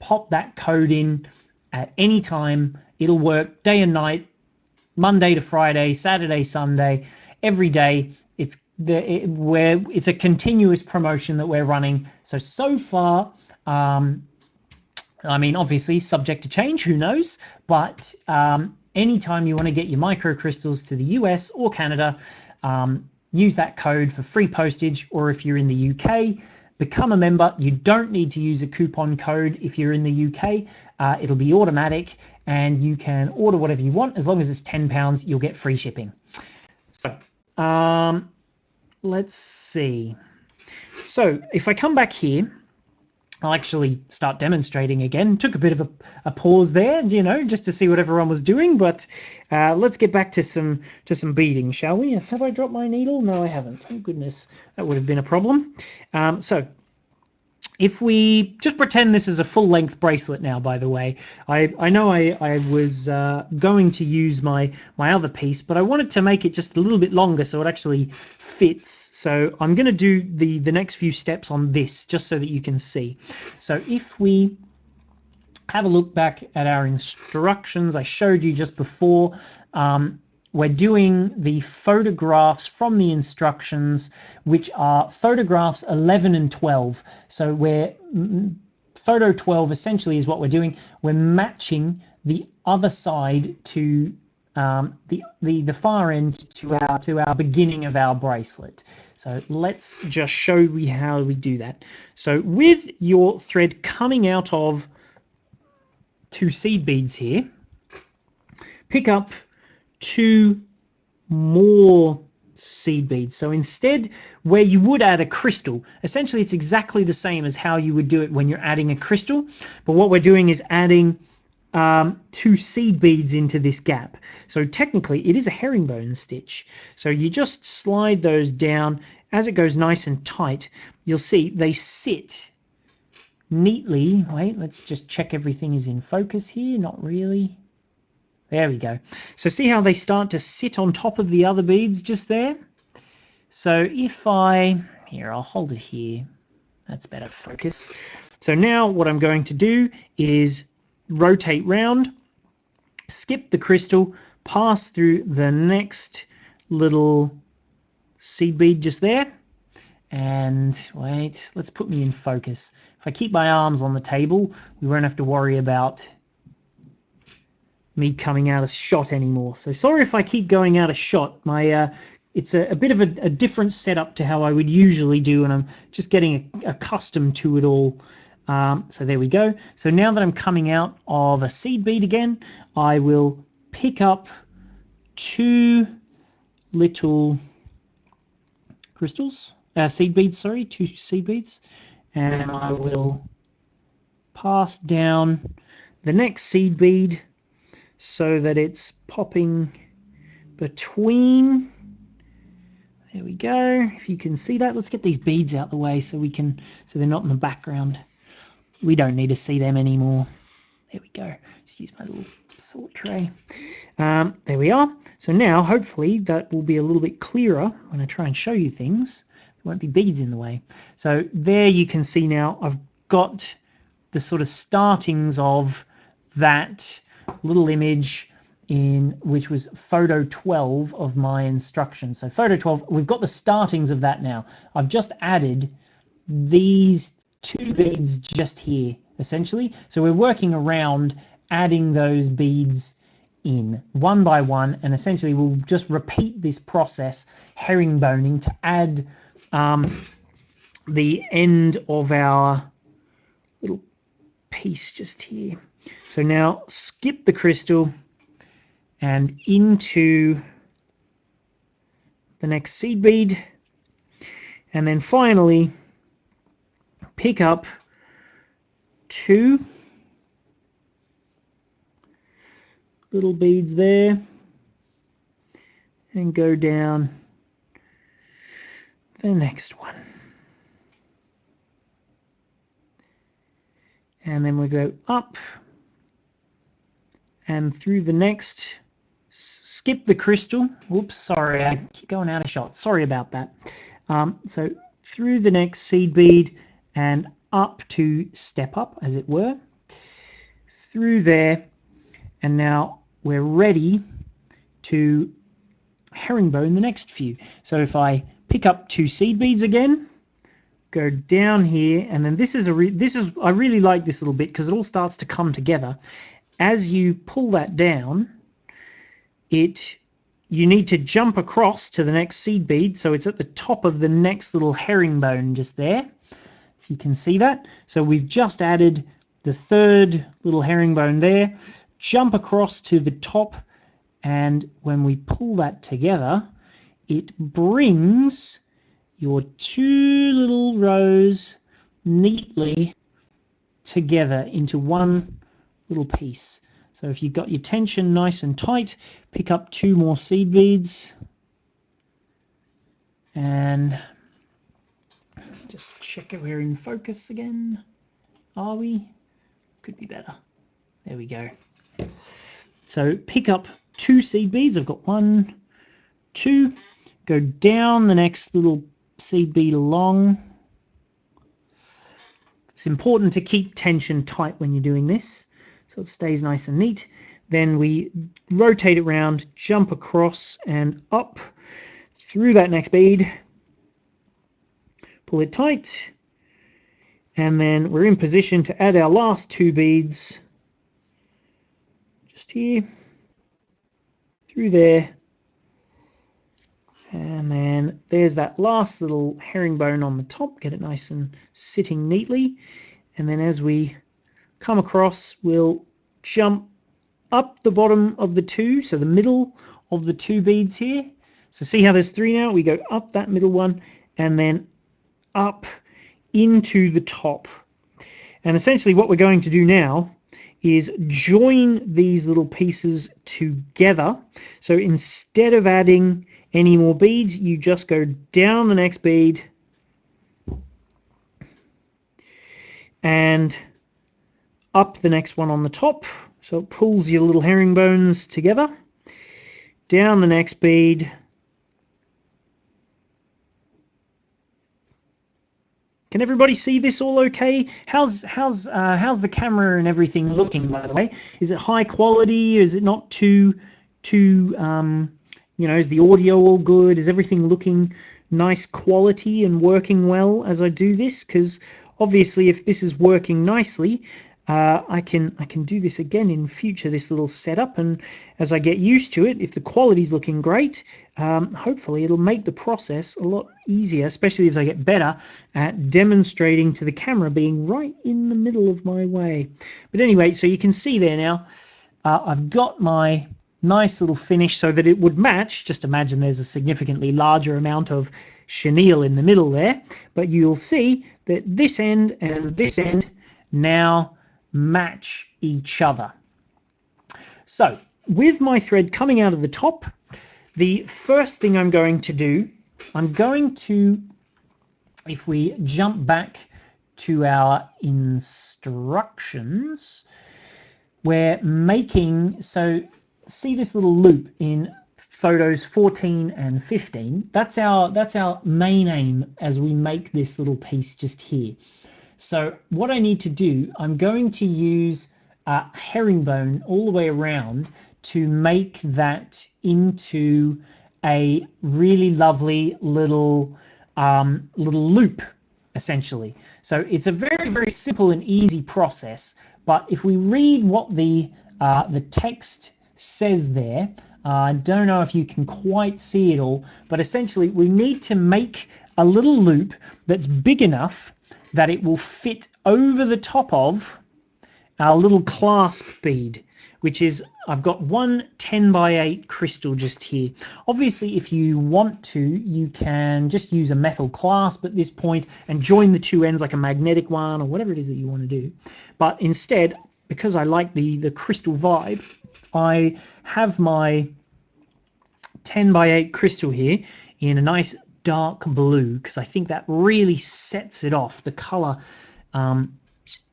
pop that code in at any time. It'll work day and night, Monday to Friday, Saturday, Sunday, every day. It's a continuous promotion that we're running. So far, I mean, obviously subject to change, who knows? But anytime you want to get your microcrystals to the US or Canada, use that code for free postage. Or if you're in the UK, become a member. You don't need to use a coupon code if you're in the UK. It'll be automatic, and you can order whatever you want. As long as it's £10, you'll get free shipping. So let's see. So if I come back here, I'll actually start demonstrating again. Took a bit of a pause there, you know, just to see what everyone was doing. But let's get back to some beading, shall we? Have I dropped my needle? No, I haven't. Thank goodness. That would have been a problem. So if we just pretend this is a full-length bracelet now, by the way, I know I was going to use my other piece, but I wanted to make it just a little bit longer so it actually fits. So I'm going to do the next few steps on this just so that you can see. So if we have a look back at our instructions I showed you just before, we're doing the photographs from the instructions, which are photographs 11 and 12. So we're photo 12 essentially is what we're doing. We're matching the other side to the far end to our beginning of our bracelet. So let's just show you how we do that. So with your thread coming out of 2 seed beads here, pick up 2 more seed beads. So instead, where you would add a crystal, essentially it's exactly the same as how you would do it when you're adding a crystal, but what we're doing is adding 2 seed beads into this gap. So technically it is a herringbone stitch. So you just slide those down. As it goes nice and tight, you'll see they sit neatly. Wait, let's just check everything is in focus here. Not really. There we go. So see how they start to sit on top of the other beads just there? So if here, I'll hold it here. That's better focus. So now what I'm going to do is rotate round, skip the crystal, pass through the next little seed bead just there. And wait, let's put me in focus. If I keep my arms on the table, we won't have to worry about me coming out of shot anymore. So sorry if I keep going out of shot. It's a bit of a different setup to how I would usually do, and I'm just getting accustomed to it all. So there we go. So now that I'm coming out of a seed bead again, I will pick up 2 little crystals, seed beads, sorry, 2 seed beads, and I will pass down the next seed bead so that it's popping between. There we go. If you can see that, let's get these beads out the way so they're not in the background. We don't need to see them anymore. There we go. Just use my little sort tray. There we are. So now hopefully that will be a little bit clearer when I try and show you things. There won't be beads in the way. So there you can see now I've got the sort of startings of that little image in which was photo 12 of my instructions. So photo 12, we've got the startings of that now. I've just added these 2 beads just here, essentially. So we're working around adding those beads in one by one, and essentially we'll just repeat this process, herringboning, to add the end of our little piece just here. So now skip the crystal and into the next seed bead, and then finally pick up 2 little beads there and go down the next one. And then we go up and through the next, skip the crystal. Whoops, sorry, I keep going out of shot. Sorry about that. So through the next seed bead and up to step up, as it were. through there, and now we're ready to herringbone the next few. So if I pick up 2 seed beads again, go down here, and then this is I really like this little bit because it all starts to come together. As you pull that down, you need to jump across to the next seed bead, so it's at the top of the next little herringbone just there, if you can see that. So we've just added the 3rd little herringbone there, jump across to the top, and when we pull that together, it brings your 2 little rows neatly together into one little piece. So if you've got your tension nice and tight, pick up 2 more seed beads, and just check if we're in focus again. Are we? Could be better. There we go. So pick up 2 seed beads. I've got 1, 2. Go down the next little seed bead along. It's important to keep tension tight when you're doing this, so it stays nice and neat. Then we rotate it around, jump across and up through that next bead, pull it tight, and then we're in position to add our last 2 beads just here, through there, and then there's that last little herringbone on the top. Get it nice and sitting neatly, and then as we come across, we'll jump up the bottom of the 2, so the middle of the 2 beads here. So see how there's 3 now? We go up that middle one and then up into the top. And essentially what we're going to do now is join these little pieces together. So instead of adding any more beads, you just go down the next bead and up the next one on the top. So it pulls your little herringbones together. Down the next bead. Can everybody see this all okay? How's the camera and everything looking, by the way? Is it high quality? Is it not too you know, is the audio all good? Is everything looking nice quality and working well as I do this? Because obviously if this is working nicely, I can do this again in future, this little setup, and as I get used to it, if the quality's looking great, hopefully it'll make the process a lot easier, especially as I get better at demonstrating to the camera being right in the middle of my way. But anyway, so you can see there now, I've got my nice little finish so that it would match. Just imagine there's a significantly larger amount of chenille in the middle there, but you'll see that this end and this end now match each other. So with my thread coming out of the top, the first thing I'm going to do, if we jump back to our instructions, we're making, so see this little loop in photos 14 and 15. That's our main aim as we make this little piece just here. So what I need to do, I'm going to use a herringbone all the way around to make that into a really lovely little loop, essentially. So it's a very, very simple and easy process. But if we read what the text says there, I don't know if you can quite see it all, but essentially we need to make a little loop that's big enough that it will fit over the top of our little clasp bead, which is, I've got one 10x8 crystal just here. Obviously, if you want to, you can just use a metal clasp at this point and join the two ends like a magnetic one or whatever it is that you want to do. But instead, because I like the crystal vibe, I have my 10x8 crystal here in a nice dark blue, because I think that really sets it off. The color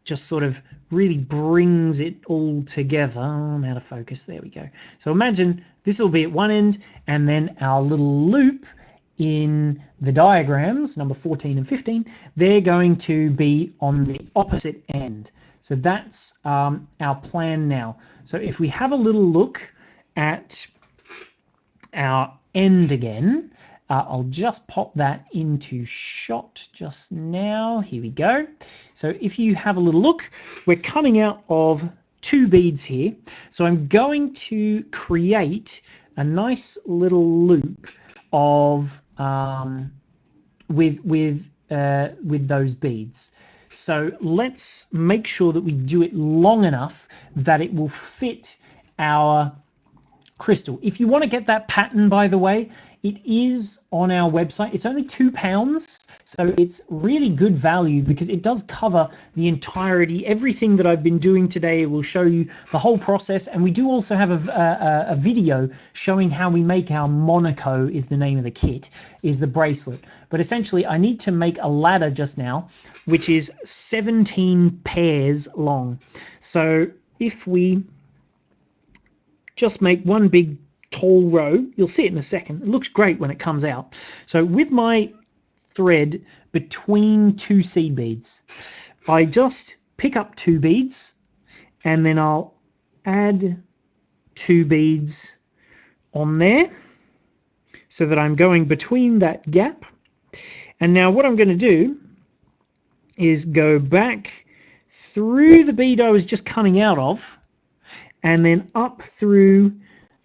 just sort of really brings it all together. I'm out of focus. There we go. So imagine this will be at one end, and then our little loop in the diagrams, number 14 and 15, they're going to be on the opposite end. So that's our plan now. So if we have a little look at our end again, I'll just pop that into shot just now. Here we go. So if you have a little look, we're coming out of 2 beads here. So I'm going to create a nice little loop of with those beads. So let's make sure that we do it long enough that it will fit our crystal. If you want to get that pattern, by the way, it is on our website. It's only £2, so it's really good value because it does cover the entirety. Everything that I've been doing today will show you the whole process, and we do also have a video showing how we make our Monaco, is the name of the kit, is the bracelet. But essentially I need to make a ladder just now, which is 17 pairs long. So if we just make one big tall row, you'll see it in a second. It looks great when it comes out. So with my thread between 2 seed beads, I just pick up 2 beads and then I'll add 2 beads on there so that I'm going between that gap. And now what I'm going to do is go back through the bead I was just coming out of, and then up through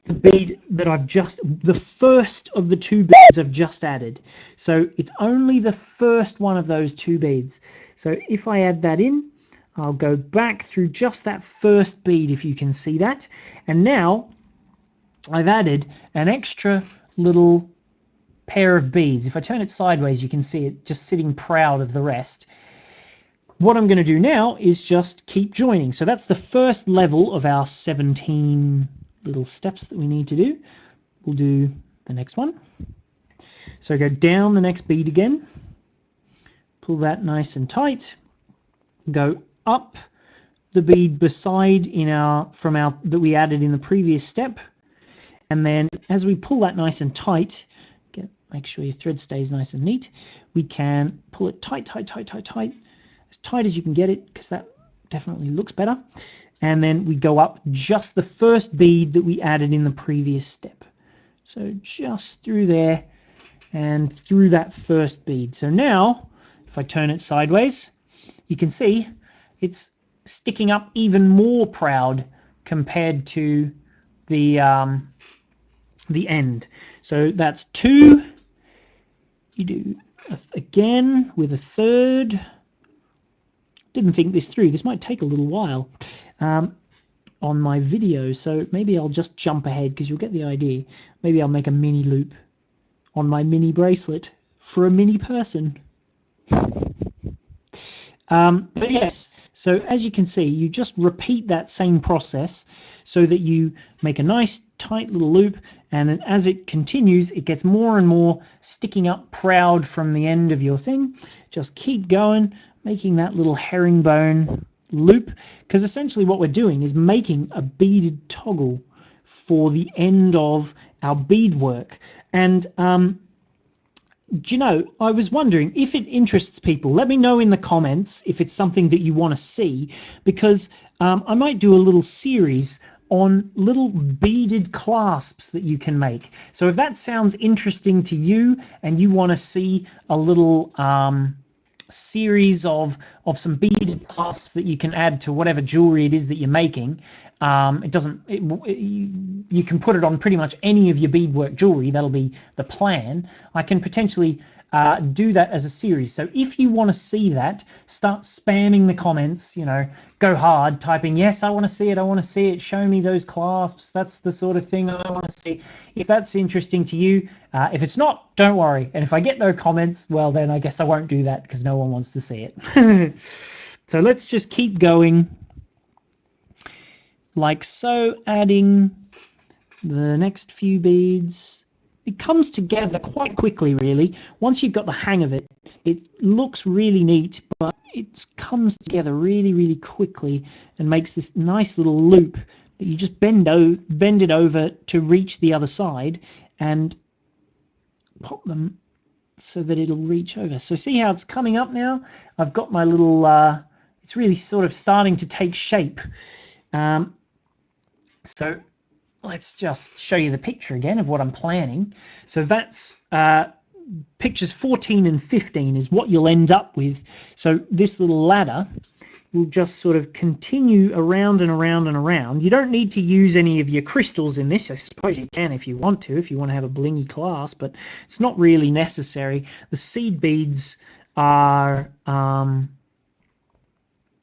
the bead that I've just, the first of the 2 beads I've just added. So it's only the first one of those 2 beads. So if I add that in, I'll go back through just that first bead, if you can see that. And now I've added an extra little pair of beads. If I turn it sideways, you can see it just sitting proud of the rest. What I'm going to do now is just keep joining. So that's the first level of our 17 little steps that we need to do. We'll do the next one. So go down the next bead again, pull that nice and tight, go up the bead beside that we added in the previous step, and then as we pull that nice and tight, make sure your thread stays nice and neat, we can pull it tight, as tight as you can get it, because that definitely looks better. And then we go up just the first bead that we added in the previous step. So just through there and through that first bead. So now if I turn it sideways, you can see it's sticking up even more proud compared to the end. So that's 2. You do again with a third. Didn't think this through. This might take a little while on my video, so maybe I'll just jump ahead because you'll get the idea. Maybe I'll make a mini loop on my mini bracelet for a mini person. But yes, so as you can see, you just repeat that same process so that you make a nice tight little loop, and then as it continues, it gets more and more sticking up proud from the end of your thing. Just keep going, making that little herringbone loop, because essentially what we're doing is making a beaded toggle for the end of our beadwork. And do you know, I was wondering if it interests people. Let me know in the comments if it's something that you want to see, because I might do a little series on little beaded clasps that you can make. So if that sounds interesting to you and you want to see a little series of some beaded clasps that you can add to whatever jewelry it is that you're making, you can put it on pretty much any of your beadwork jewelry. That'll be the plan. I can potentially do that as a series. So if you want to see that, start spamming the comments, you know, go hard, typing, yes, I want to see it, I want to see it, show me those clasps, that's the sort of thing I want to see. If that's interesting to you, if it's not, don't worry. And if I get no comments, well, then I guess I won't do that because no one wants to see it. So let's just keep going like so, adding the next few beads. It comes together quite quickly, really. Once you've got the hang of it, it looks really neat, but it comes together really, really quickly and makes this nice little loop that you just bend it over to reach the other side and pop them so that it'll reach over. So see how it's coming up now? I've got my little, it's really sort of starting to take shape. So let's just show you the picture again of what I'm planning. So that's pictures 14 and 15 is what you'll end up with. So this little ladder will just sort of continue around and around and around. You don't need to use any of your crystals in this. I suppose you can if you want to have a blingy clasp, but it's not really necessary. The seed beads are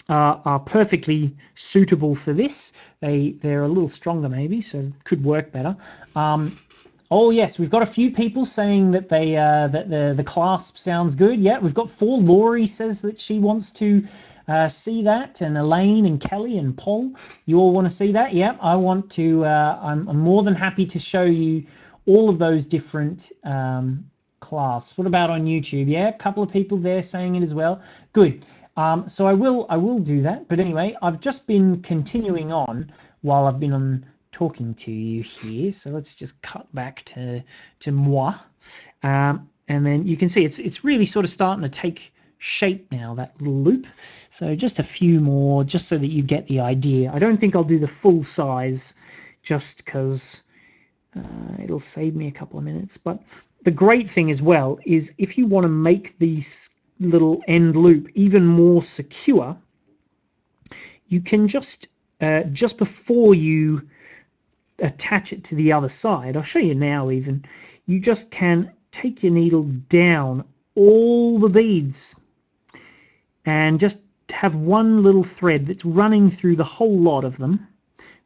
perfectly suitable for this. They're a little stronger maybe, so could work better. Oh yes, we've got a few people saying that they that the clasp sounds good. Yeah, we've got 4. Laurie says that she wants to see that, and Elaine and Kelly and Paul, you all want to see that? Yeah, I want to. I'm more than happy to show you all of those different clasps. What about on YouTube? Yeah, a couple of people there saying it as well. Good. So I will do that. But anyway, I've just been continuing on while I've been on talking to you here. So let's just cut back to moi, and then you can see it's really sort of starting to take shape now, that little loop. So just a few more, just so that you get the idea. I don't think I'll do the full size, just because it'll save me a couple of minutes. But the great thing as well is if you want to make these little end loop even more secure, you can just before you attach it to the other side, I'll show you now even, you just can take your needle down all the beads and just have one little thread that's running through the whole lot of them.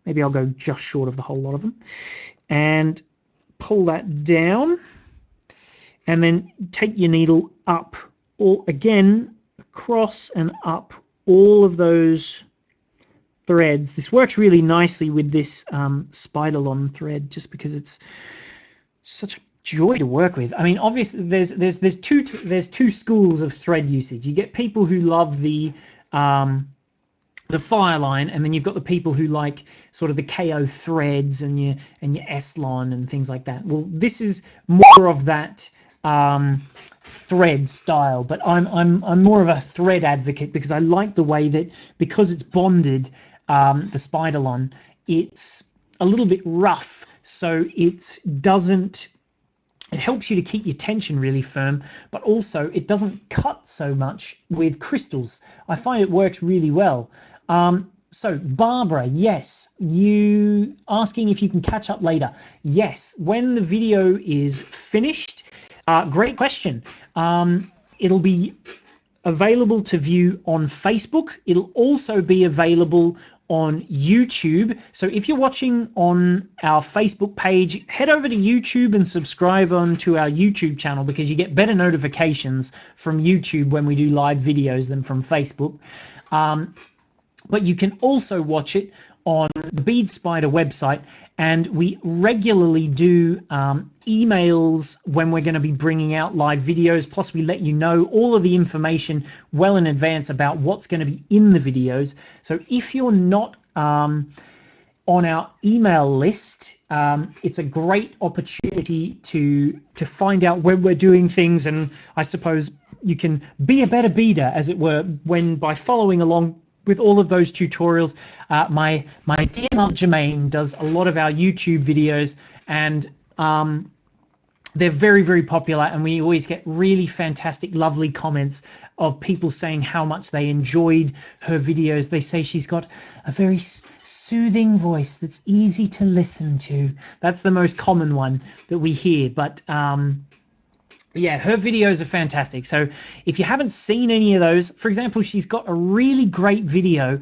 Maybe I'll go just short of the whole lot of them, and pull that down, and then take your needle up, or again across and up all of those threads. This works really nicely with this Spider-Lon thread, just because it's such a joy to work with. I mean, obviously there's two schools of thread usage. You get people who love the Fireline, and then you've got the people who like sort of the KO threads and your S-Lon and things like that. Well, this is more of that thread style, but I'm more of a thread advocate, because I like the way that, because it's bonded, the Spider-Lon, it's a little bit rough, so it helps you to keep your tension really firm, but also it doesn't cut so much with crystals. I find it works really well. So Barbara, yes, you asking if you can catch up later. Yes, when the video is finished. Great question. It'll be available to view on Facebook. It'll also be available on YouTube. So if you're watching on our Facebook page, head over to YouTube and subscribe onto our YouTube channel, because you get better notifications from YouTube when we do live videos than from Facebook. But you can also watch it on the Bead Spider website, and we regularly do emails when we're going to be bringing out live videos, plus we let you know all of the information well in advance about what's going to be in the videos. So if you're not on our email list, it's a great opportunity to find out when we're doing things, and I suppose you can be a better beader, as it were, by following along with all of those tutorials. My dear Aunt Jermaine does a lot of our YouTube videos, and they're very, very popular, and we always get really fantastic, lovely comments of people saying how much they enjoyed her videos. They say she's got a very soothing voice that's easy to listen to. That's the most common one that we hear, but yeah, her videos are fantastic. So if you haven't seen any of those, for example, she's got a really great video.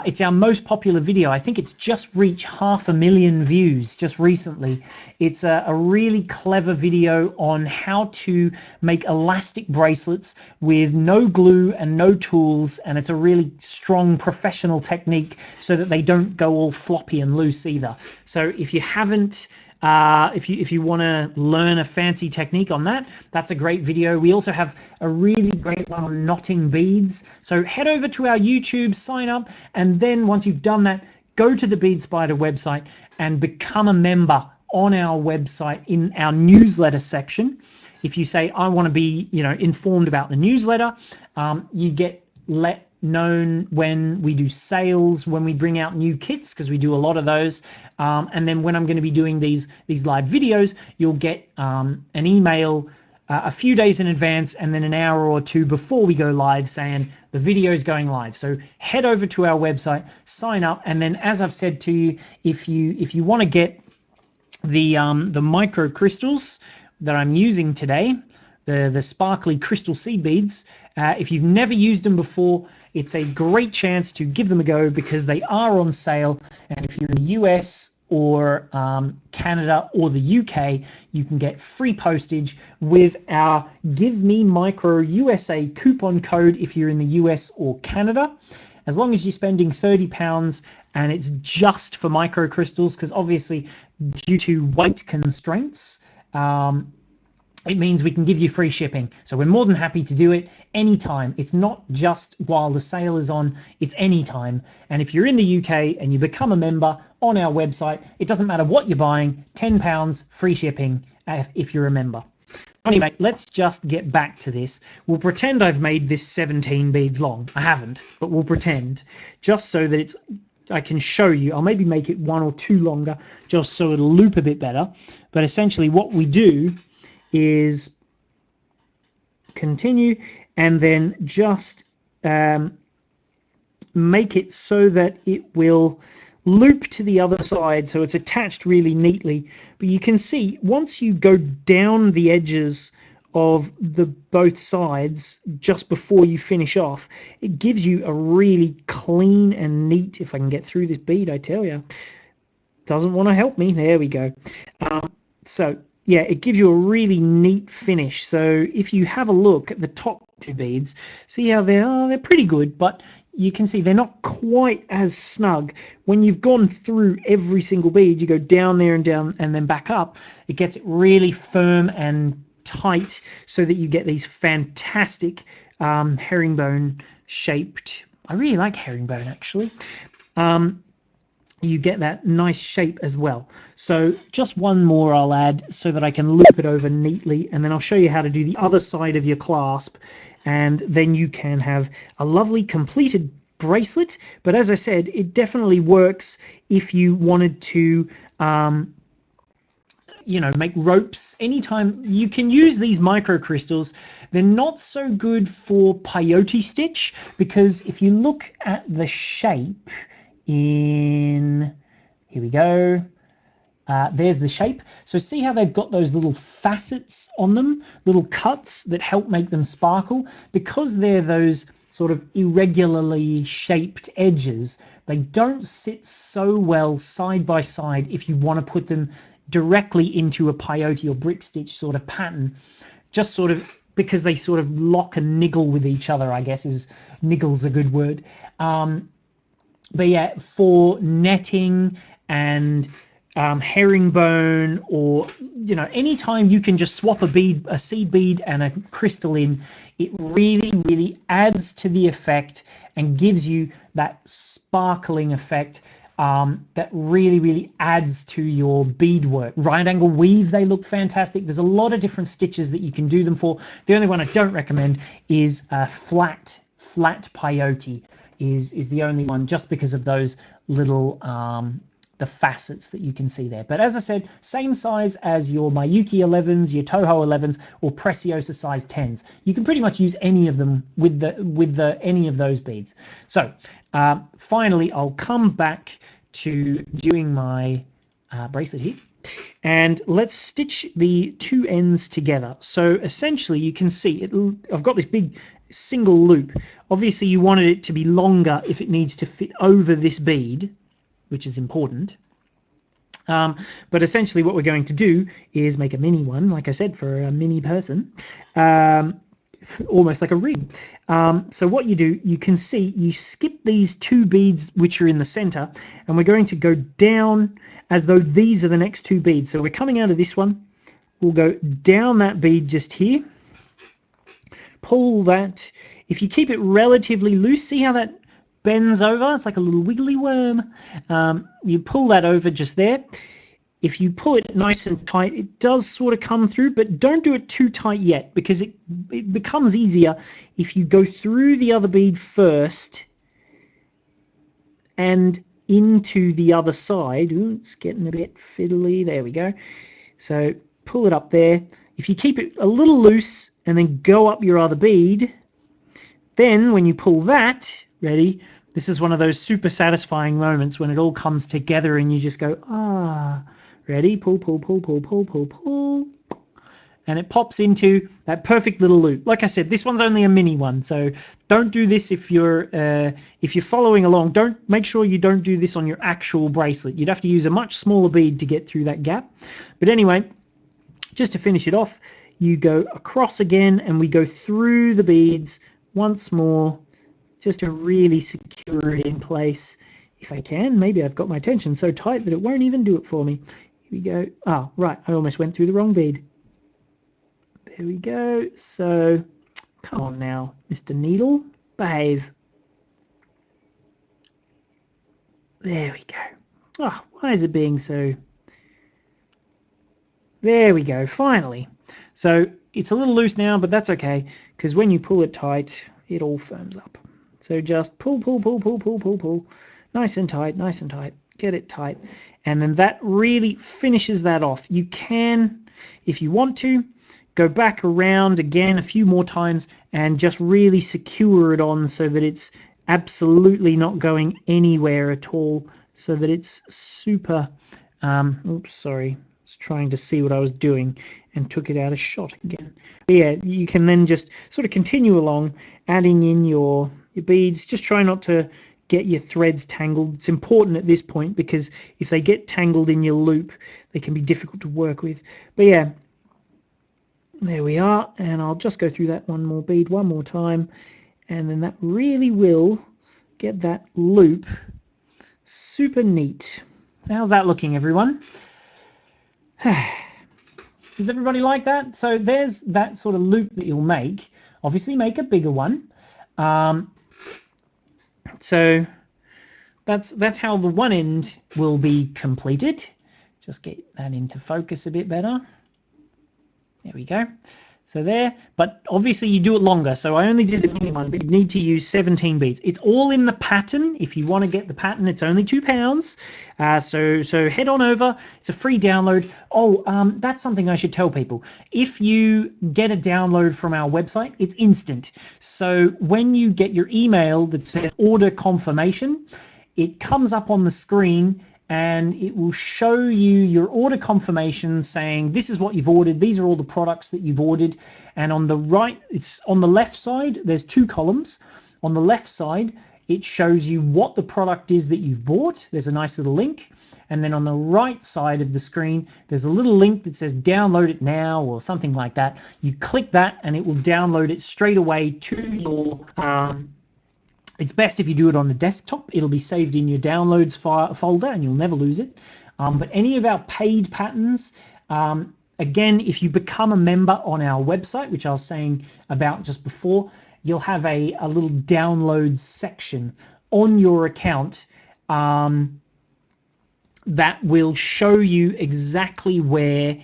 It's our most popular video. I think it's just reached 500,000 views just recently. It's a really clever video on how to make elastic bracelets with no glue and no tools, and it's a really strong professional technique so that they don't go all floppy and loose either. So if you haven't, if you want to learn a fancy technique on that, that's a great video. We also have a really great one on knotting beads. So head over to our YouTube, sign up, and then once you've done that, go to the Bead Spider website and become a member on our website in our newsletter section. if you say, I want to be, informed about the newsletter, you get let known when we do sales, when we bring out new kits, because we do a lot of those, and then when I'm going to be doing these live videos, you'll get an email a few days in advance, and then an hour or two before we go live saying the video is going live. So head over to our website, sign up, and then, as I've said to you, if you want to get the micro crystals that I'm using today, the sparkly crystal seed beads, if you've never used them before, it's a great chance to give them a go, because they are on sale. And if you're in the US or Canada or the UK, you can get free postage with our Give Me Micro USA coupon code if you're in the US or Canada, as long as you're spending £30, and it's just for micro crystals, because obviously due to weight constraints, it means we can give you free shipping. So we're more than happy to do it anytime. It's not just while the sale is on, it's anytime. And if you're in the UK and you become a member on our website, it doesn't matter what you're buying, £10 free shipping if you're a member. Anyway, let's just get back to this. We'll pretend I've made this 17 beads long. I haven't, but we'll pretend, just so that I can show you. I'll maybe make it 1 or 2 longer, just so it'll loop a bit better. But essentially what we do is continue, and then just make it so that it will loop to the other side, so it's attached really neatly. But you can see once you go down the edges of both sides just before you finish off, it gives you a really clean and neat, if I can get through this bead, I tell you, doesn't want to help me. There we go. So yeah, it gives you a really neat finish. So if you have a look at the top 2 beads, see how they're pretty good, but you can see they're not quite as snug. When you've gone through every single bead, you go down there and down and then back up, it gets it really firm and tight, so that you get these fantastic herringbone shaped. I really like herringbone, actually. You get that nice shape as well. So just one more I'll add so that I can loop it over neatly, and then I'll show you how to do the other side of your clasp, and then you can have a lovely completed bracelet. But as I said, it definitely works if you wanted to make ropes. Anytime you can use these micro crystals. They're not so good for peyote stitch, because if you look at the shape here we go, there's the shape. So see how they've got those little facets on them, little cuts that help make them sparkle? Because they're those sort of irregularly shaped edges, they don't sit so well side by side if you want to put them directly into a peyote or brick stitch sort of pattern, just sort of because they sort of lock and niggle with each other, I guess. Niggle's a good word. But yeah, for netting and herringbone, or anytime you can just swap a seed bead and a crystal in, it really adds to the effect and gives you that sparkling effect that really adds to your beadwork. Right angle weave, they look fantastic. There's a lot of different stitches that you can do them for. The only one I don't recommend is flat peyote. Is the only one, just because of those little the facets that you can see there. But as I said, same size as your Miyuki 11s, your Toho 11s, or Preciosa size 10s. You can pretty much use any of them with any of those beads. So finally, I'll come back to doing my bracelet here, and let's stitch the 2 ends together. So essentially, you can see I've got this big single loop. Obviously you wanted it to be longer if it needs to fit over this bead, which is important. But essentially what we're going to do is make a mini one, like I said, for a mini person, almost like a ring. So what you do, you can see you skip these 2 beads which are in the center, and we're going to go down as though these are the next 2 beads. So we're coming out of this one, we'll go down that bead just here, pull that. If you keep it relatively loose, see how that bends over? It's like a little wiggly worm. You pull that over just there. if you pull it nice and tight, it does sort of come through, but don't do it too tight yet, because it becomes easier if you go through the other bead first and into the other side. Ooh, it's getting a bit fiddly. There we go. So pull it up there. If you keep it a little loose and then go up your other bead, then when you pull that, ready, this is one of those super satisfying moments when it all comes together and you just go, ah, ready, pull, pull, pull, pull, pull, pull, pull, and it pops into that perfect little loop. Like I said, this one's only a mini one, so don't do this if you're following along. Make sure you don't do this on your actual bracelet. You'd have to use a much smaller bead to get through that gap. But anyway, just to finish it off, you go across again, and we go through the beads once more, just to really secure it in place. If I can, maybe I've got my tension so tight that it won't even do it for me. Here we go. Oh, right, I almost went through the wrong bead. There we go. So, come on now, Mr. Needle, behave. There we go. Oh, why is it being so... There we go, finally. So it's a little loose now, but that's okay, because when you pull it tight, it all firms up. So just pull, pull, pull, pull, pull, pull, pull. Nice and tight, nice and tight. Get it tight. And then that really finishes that off. You can, if you want to, go back around again a few more times and just really secure it on so that it's absolutely not going anywhere at all, so that it's super... oops, sorry. Trying to see what I was doing and took it out of shot again. But yeah, you can then just sort of continue along, adding in your beads. Just try not to get your threads tangled. It's important at this point, because if they get tangled in your loop, they can be difficult to work with. But yeah, there we are, and I'll just go through that one more bead one more time, and then that really will get that loop super neat. So how's that looking, everyone? Does everybody like that? So there's that sort of loop that you'll make. Obviously make a bigger one. So that's how the one end will be completed. Just get that into focus a bit better. There we go. So there, but obviously you do it longer. So I only did a mini one, but you need to use 17 beads. It's all in the pattern. If you want to get the pattern, it's only £2. So head on over. It's a free download. Oh, that's something I should tell people. If you get a download from our website, it's instant. So when you get your email that says order confirmation, it comes up on the screen, and it will show you your order confirmation saying this is what you've ordered, these are all the products that you've ordered. And on the right, it's on the left side, there's two columns. On the left side, it shows you what the product is that you've bought. There's a nice little link. And then on the right side of the screen, there's a little link that says download it now or something like that. You click that and it will download it straight away to your it's best if you do it on the desktop. It'll be saved in your downloads folder and you'll never lose it. But any of our paid patterns, again, if you become a member on our website, which I was saying about just before, you'll have a little download section on your account that will show you exactly where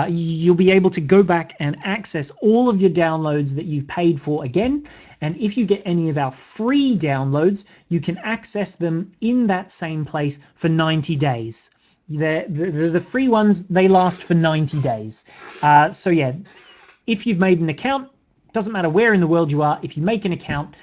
you'll be able to go back and access all of your downloads that you've paid for again. And if you get any of our free downloads, you can access them in that same place for 90 days. The free ones, they last for 90 days. So yeah, if you've made an account, doesn't matter where in the world you are, if you make an account,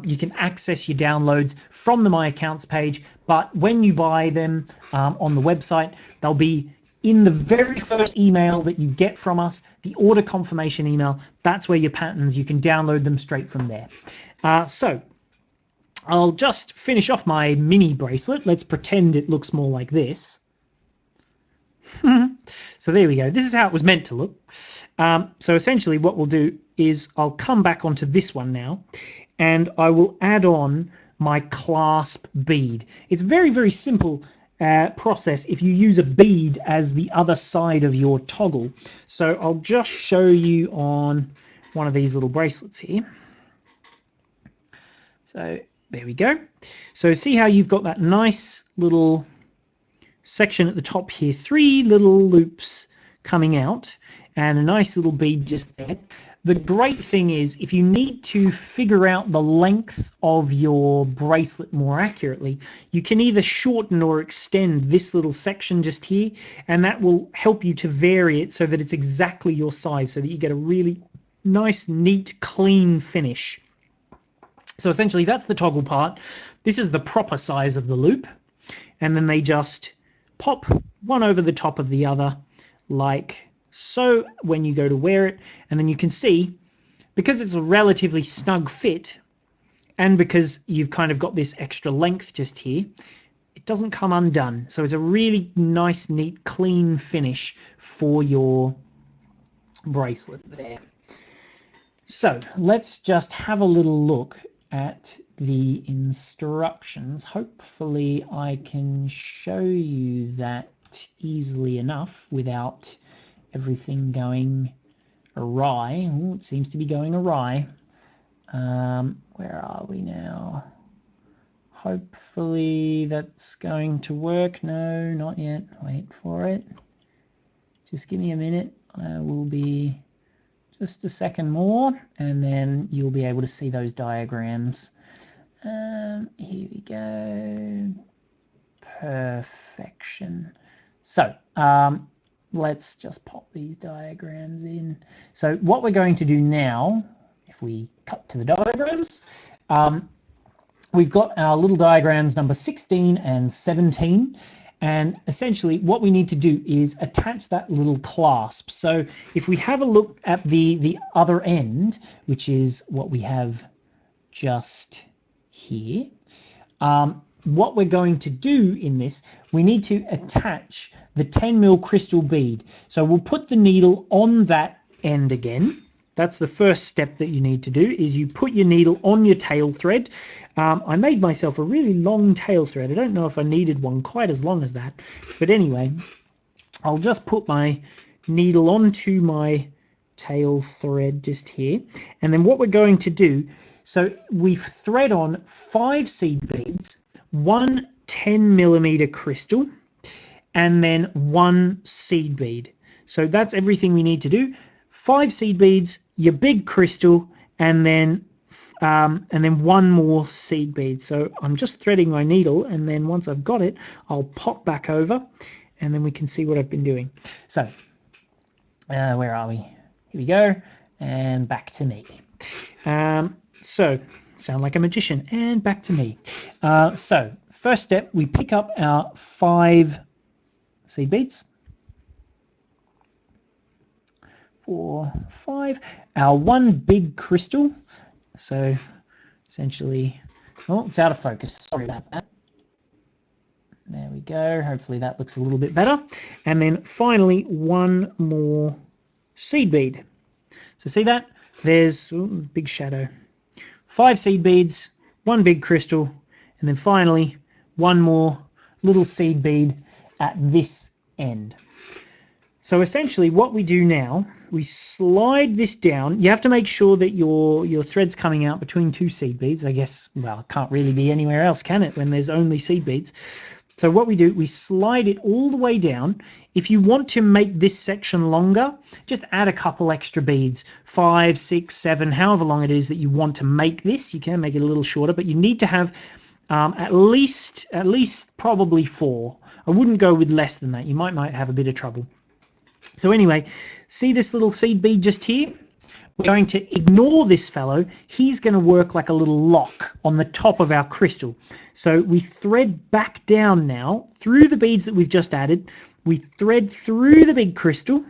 you can access your downloads from the My Accounts page. But when you buy them on the website, they'll be in the very first email that you get from us, the order confirmation email. That's where your patterns, you can download them straight from there. So I'll just finish off my mini bracelet. Let's pretend it looks more like this. So there we go. This is how it was meant to look. So essentially what we'll do is I'll come back onto this one now, and I will add on my clasp bead. It's very, very simple process if you use a bead as the other side of your toggle. So I'll just show you on one of these little bracelets here. So there we go. So see how you've got that nice little section at the top here, 3 little loops coming out and a nice little bead just there. The great thing is, if you need to figure out the length of your bracelet more accurately, you can either shorten or extend this little section just here, and that will help you to vary it so that it's exactly your size, so that you get a really nice, neat, clean finish. So essentially that's the toggle part. This is the proper size of the loop, and then they just pop one over the top of the other like so when you go to wear it. And then you can see, because it's a relatively snug fit and because you've kind of got this extra length just here, it doesn't come undone. So it's a really nice, neat, clean finish for your bracelet there. So let's just have a little look at the instructions. Hopefully I can show you that easily enough without everything going awry. Ooh, it seems to be going awry. Where are we now? Hopefully that's going to work. No, not yet. Wait for it. Just give me a minute. I will be just a second more, and then you'll be able to see those diagrams. Here we go. Perfection. So let's just pop these diagrams in. So what we're going to do now, if we cut to the diagrams, we've got our little diagrams number 16 and 17. And essentially what we need to do is attach that little clasp. So if we have a look at the other end, which is what we have just here, what we're going to do in this, we need to attach the 10mm crystal bead. So we'll put the needle on that end again. That's the first step that you need to do, is you put your needle on your tail thread. I made myself a really long tail thread. I don't know if I needed one quite as long as that. But anyway, I'll just put my needle onto my tail thread just here. And then what we're going to do, so we've thread on 5 seed beads, 1 10mm crystal, and then 1 seed bead. So that's everything we need to do. 5 seed beads, your big crystal, and then 1 more seed bead. So I'm just threading my needle, and then once I've got it, I'll pop back over, and then we can see what I've been doing. So where are we? Here we go, and back to me. So sound like a magician, and back to me. So first step, we pick up our 5 seed beads. 4, 5, our 1 big crystal. So essentially, oh, it's out of focus. Sorry about that. There we go. Hopefully that looks a little bit better. And then finally, 1 more seed bead. So see that? There's big shadow. 5 seed beads, 1 big crystal, and then finally 1 more little seed bead at this end. So essentially what we do now, we slide this down. You have to make sure that your thread's coming out between 2 seed beads. I guess, well, it can't really be anywhere else, can it, when there's only seed beads? So what we do, we slide it all the way down. If you want to make this section longer, just add a couple extra beads, 5, 6, 7, however long it is that you want to make this. You can make it a little shorter, but you need to have at least probably 4. I wouldn't go with less than that. You might have a bit of trouble. So anyway, see this little seed bead just here? We're going to ignore this fellow. He's going to work like a little lock on the top of our crystal. So we thread back down now through the beads that we've just added. We thread through the big crystal,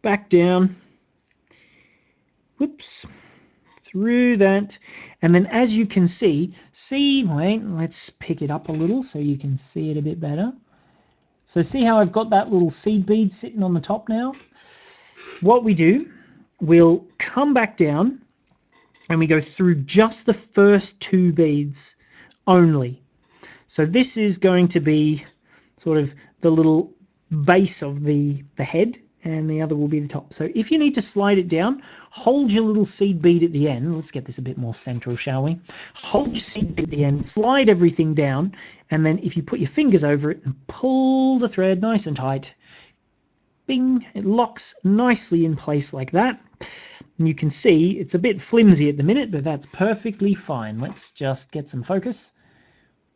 back down, whoops, through that. And then as you can see, wait, let's pick it up a little so you can see it a bit better. So see how I've got that little seed bead sitting on the top now? What we do, we'll come back down and we go through just the first 2 beads only. So this is going to be sort of the little base of the head. and the other will be the top. So if you need to slide it down, hold your little seed bead at the end. Let's get this a bit more central, shall we? Hold your seed bead at the end, slide everything down, and then if you put your fingers over it and pull the thread nice and tight, bing, it locks nicely in place like that. And you can see it's a bit flimsy at the minute, but that's perfectly fine. Let's just get some focus.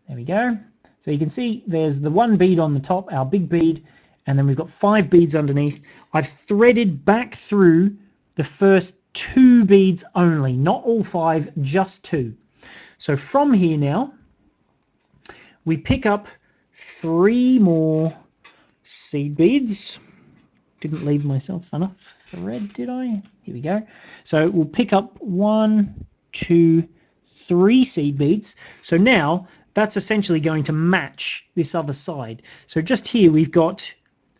There we go. So you can see there's the one bead on the top, our big bead, and then we've got 5 beads underneath. I've threaded back through the first 2 beads only, not all 5, just 2. So from here now, we pick up 3 more seed beads. Didn't leave myself enough thread, did I? Here we go. So we'll pick up 1, 2, 3 seed beads. So now that's essentially going to match this other side. So just here we've got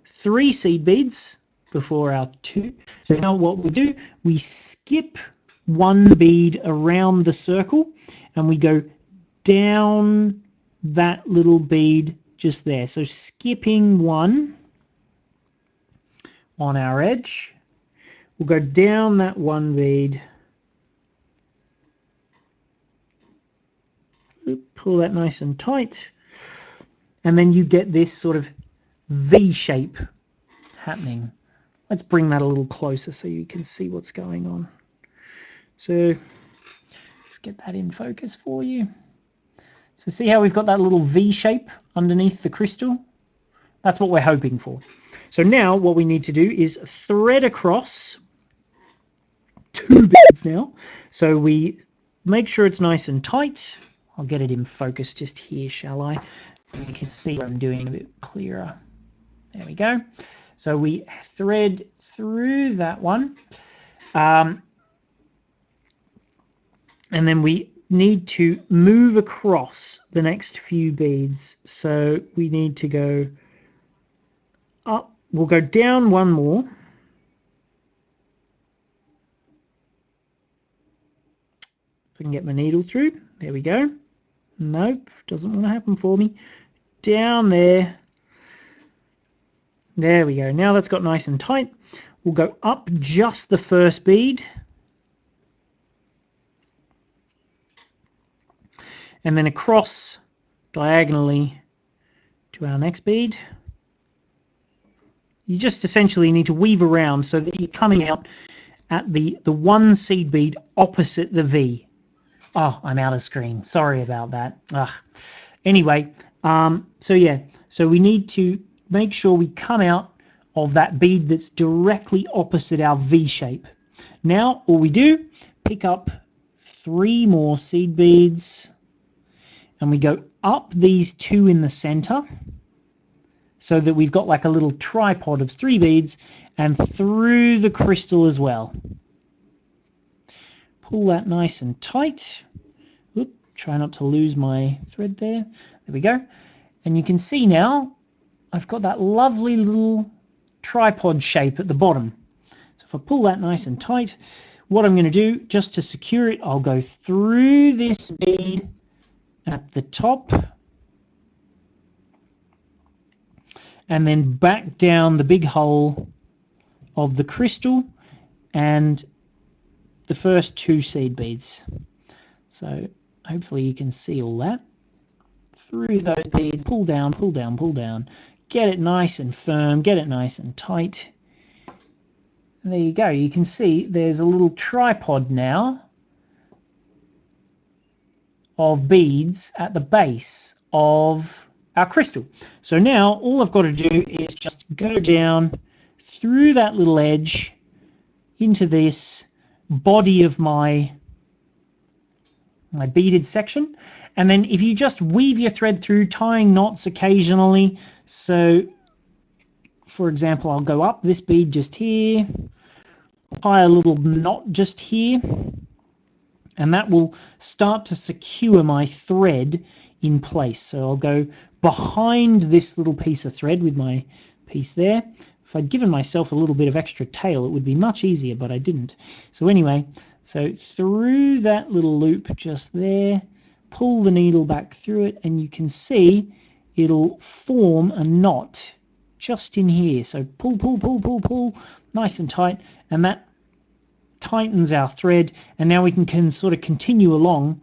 3 seed beads before our 2. So now what we do, we skip 1 bead around the circle and we go down that little bead just there. So skipping 1 on our edge, we'll go down that 1 bead, pull that nice and tight, and then you get this sort of V shape happening. Let's bring that a little closer so you can see what's going on. So let's get that in focus for you. So see how we've got that little V shape underneath the crystal? That's what we're hoping for. So now what we need to do is thread across 2 beads now. So we make sure it's nice and tight. I'll get it in focus just here, shall I? And you can see what I'm doing a bit clearer. There we go. So we thread through that one. And then we need to move across the next few beads. So we need to go up. We'll go down 1 more. If I can get my needle through. There we go. Nope, doesn't want to happen for me. Down there. There we go. Now that's got nice and tight. We'll go up just the first bead. And then across diagonally to our next bead. You just essentially need to weave around so that you're coming out at the 1 seed bead opposite the V. Oh, I'm out of screen. Sorry about that. Ugh. Anyway, so yeah, so we need to make sure we come out of that bead that's directly opposite our V shape. Now, all we do, pick up 3 more seed beads, and we go up these 2 in the center, so that we've got like a little tripod of 3 beads, and through the crystal as well. Pull that nice and tight. Oop, try not to lose my thread there. There we go. And you can see now I've got that lovely little tripod shape at the bottom. So if I pull that nice and tight, what I'm going to do, just to secure it, I'll go through this bead at the top and then back down the big hole of the crystal and the first 2 seed beads. So hopefully you can see all that. Through those beads, pull down, pull down, pull down. Get it nice and firm, get it nice and tight. And there you go. You can see there's a little tripod now of beads at the base of our crystal. So now all I've got to do is just go down through that little edge into this body of my beaded section, and then if you just weave your thread through, tying knots occasionally. So for example, I'll go up this bead just here, tie a little knot just here, and that will start to secure my thread in place. So I'll go behind this little piece of thread with my piece there. If I'd given myself a little bit of extra tail, it would be much easier, but I didn't. So anyway, so through that little loop just there, pull the needle back through it, and you can see it'll form a knot just in here. So pull, pull, pull, pull, pull, nice and tight, and that tightens our thread. And now we can sort of continue along,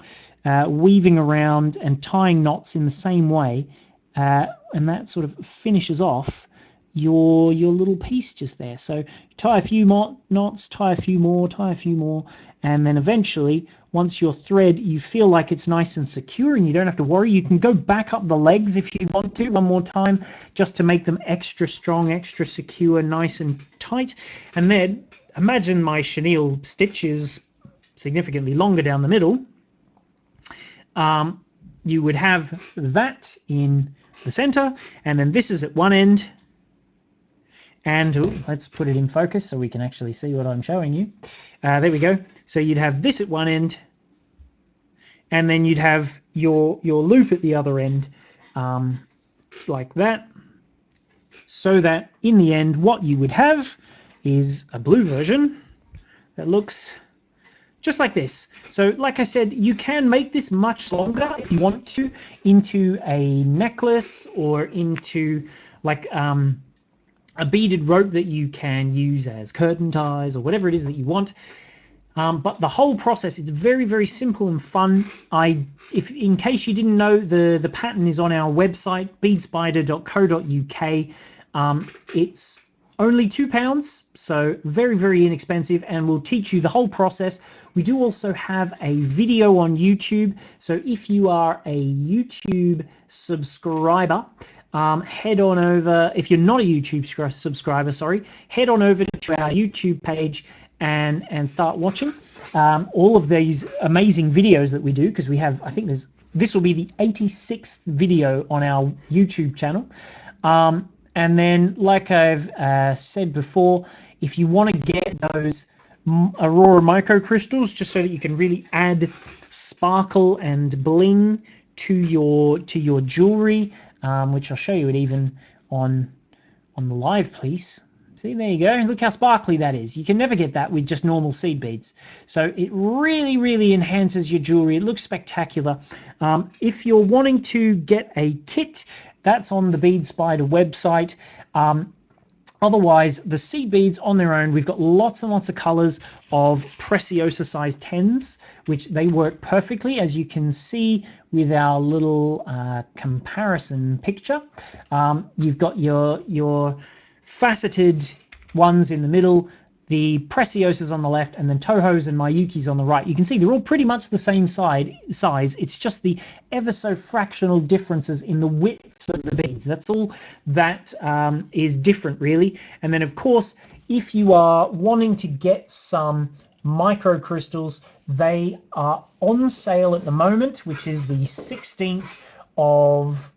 weaving around and tying knots in the same way, and that sort of finishes off your little piece just there. So tie a few more knots, tie a few more, tie a few more, and then eventually, once your thread, you feel like it's nice and secure and you don't have to worry, you can go back up the legs if you want to one more time, just to make them extra strong, extra secure, nice and tight. And then imagine my chenille stitch is significantly longer down the middle. You would have that in the center, and then this is at one end. And let's put it in focus so we can actually see what I'm showing you. There we go. So you'd have this at one end, and then you'd have your loop at the other end, like that. So that in the end, what you would have is a blue version that looks just like this. So like I said, you can make this much longer if you want to, into a necklace or into like a beaded rope that you can use as curtain ties or whatever it is that you want. But the whole process, it's very, very simple and fun. If in case you didn't know, the pattern is on our website, beadspider.co.uk. It's only £2, so very, very inexpensive, and we'll teach you the whole process. We do also have a video on YouTube, so if you are a YouTube subscriber, head on over. If you're not a YouTube subscriber, sorry, head on over to our YouTube page and start watching all of these amazing videos that we do, because we have, I think this will be the 86th video on our YouTube channel. And then, like I've said before, if you want to get those Aurora microcrystals, just so that you can really add sparkle and bling to your jewelry, which I'll show you it even on the live piece. See, there you go. Look how sparkly that is. You can never get that with just normal seed beads. So it really, really enhances your jewelry. It looks spectacular. If you're wanting to get a kit, that's on the Bead Spider website. Otherwise, the seed beads on their own, we've got lots and lots of colors of Preciosa size 10s, which they work perfectly, as you can see with our little comparison picture. You've got your faceted ones in the middle, the Preciosas on the left, and then Tohos and Miyukis on the right. You can see they're all pretty much the same size. It's just the ever so fractional differences in the widths of the beads. That's all that is different, really. And then, of course, if you are wanting to get some microcrystals, they are on sale at the moment, which is the 16th of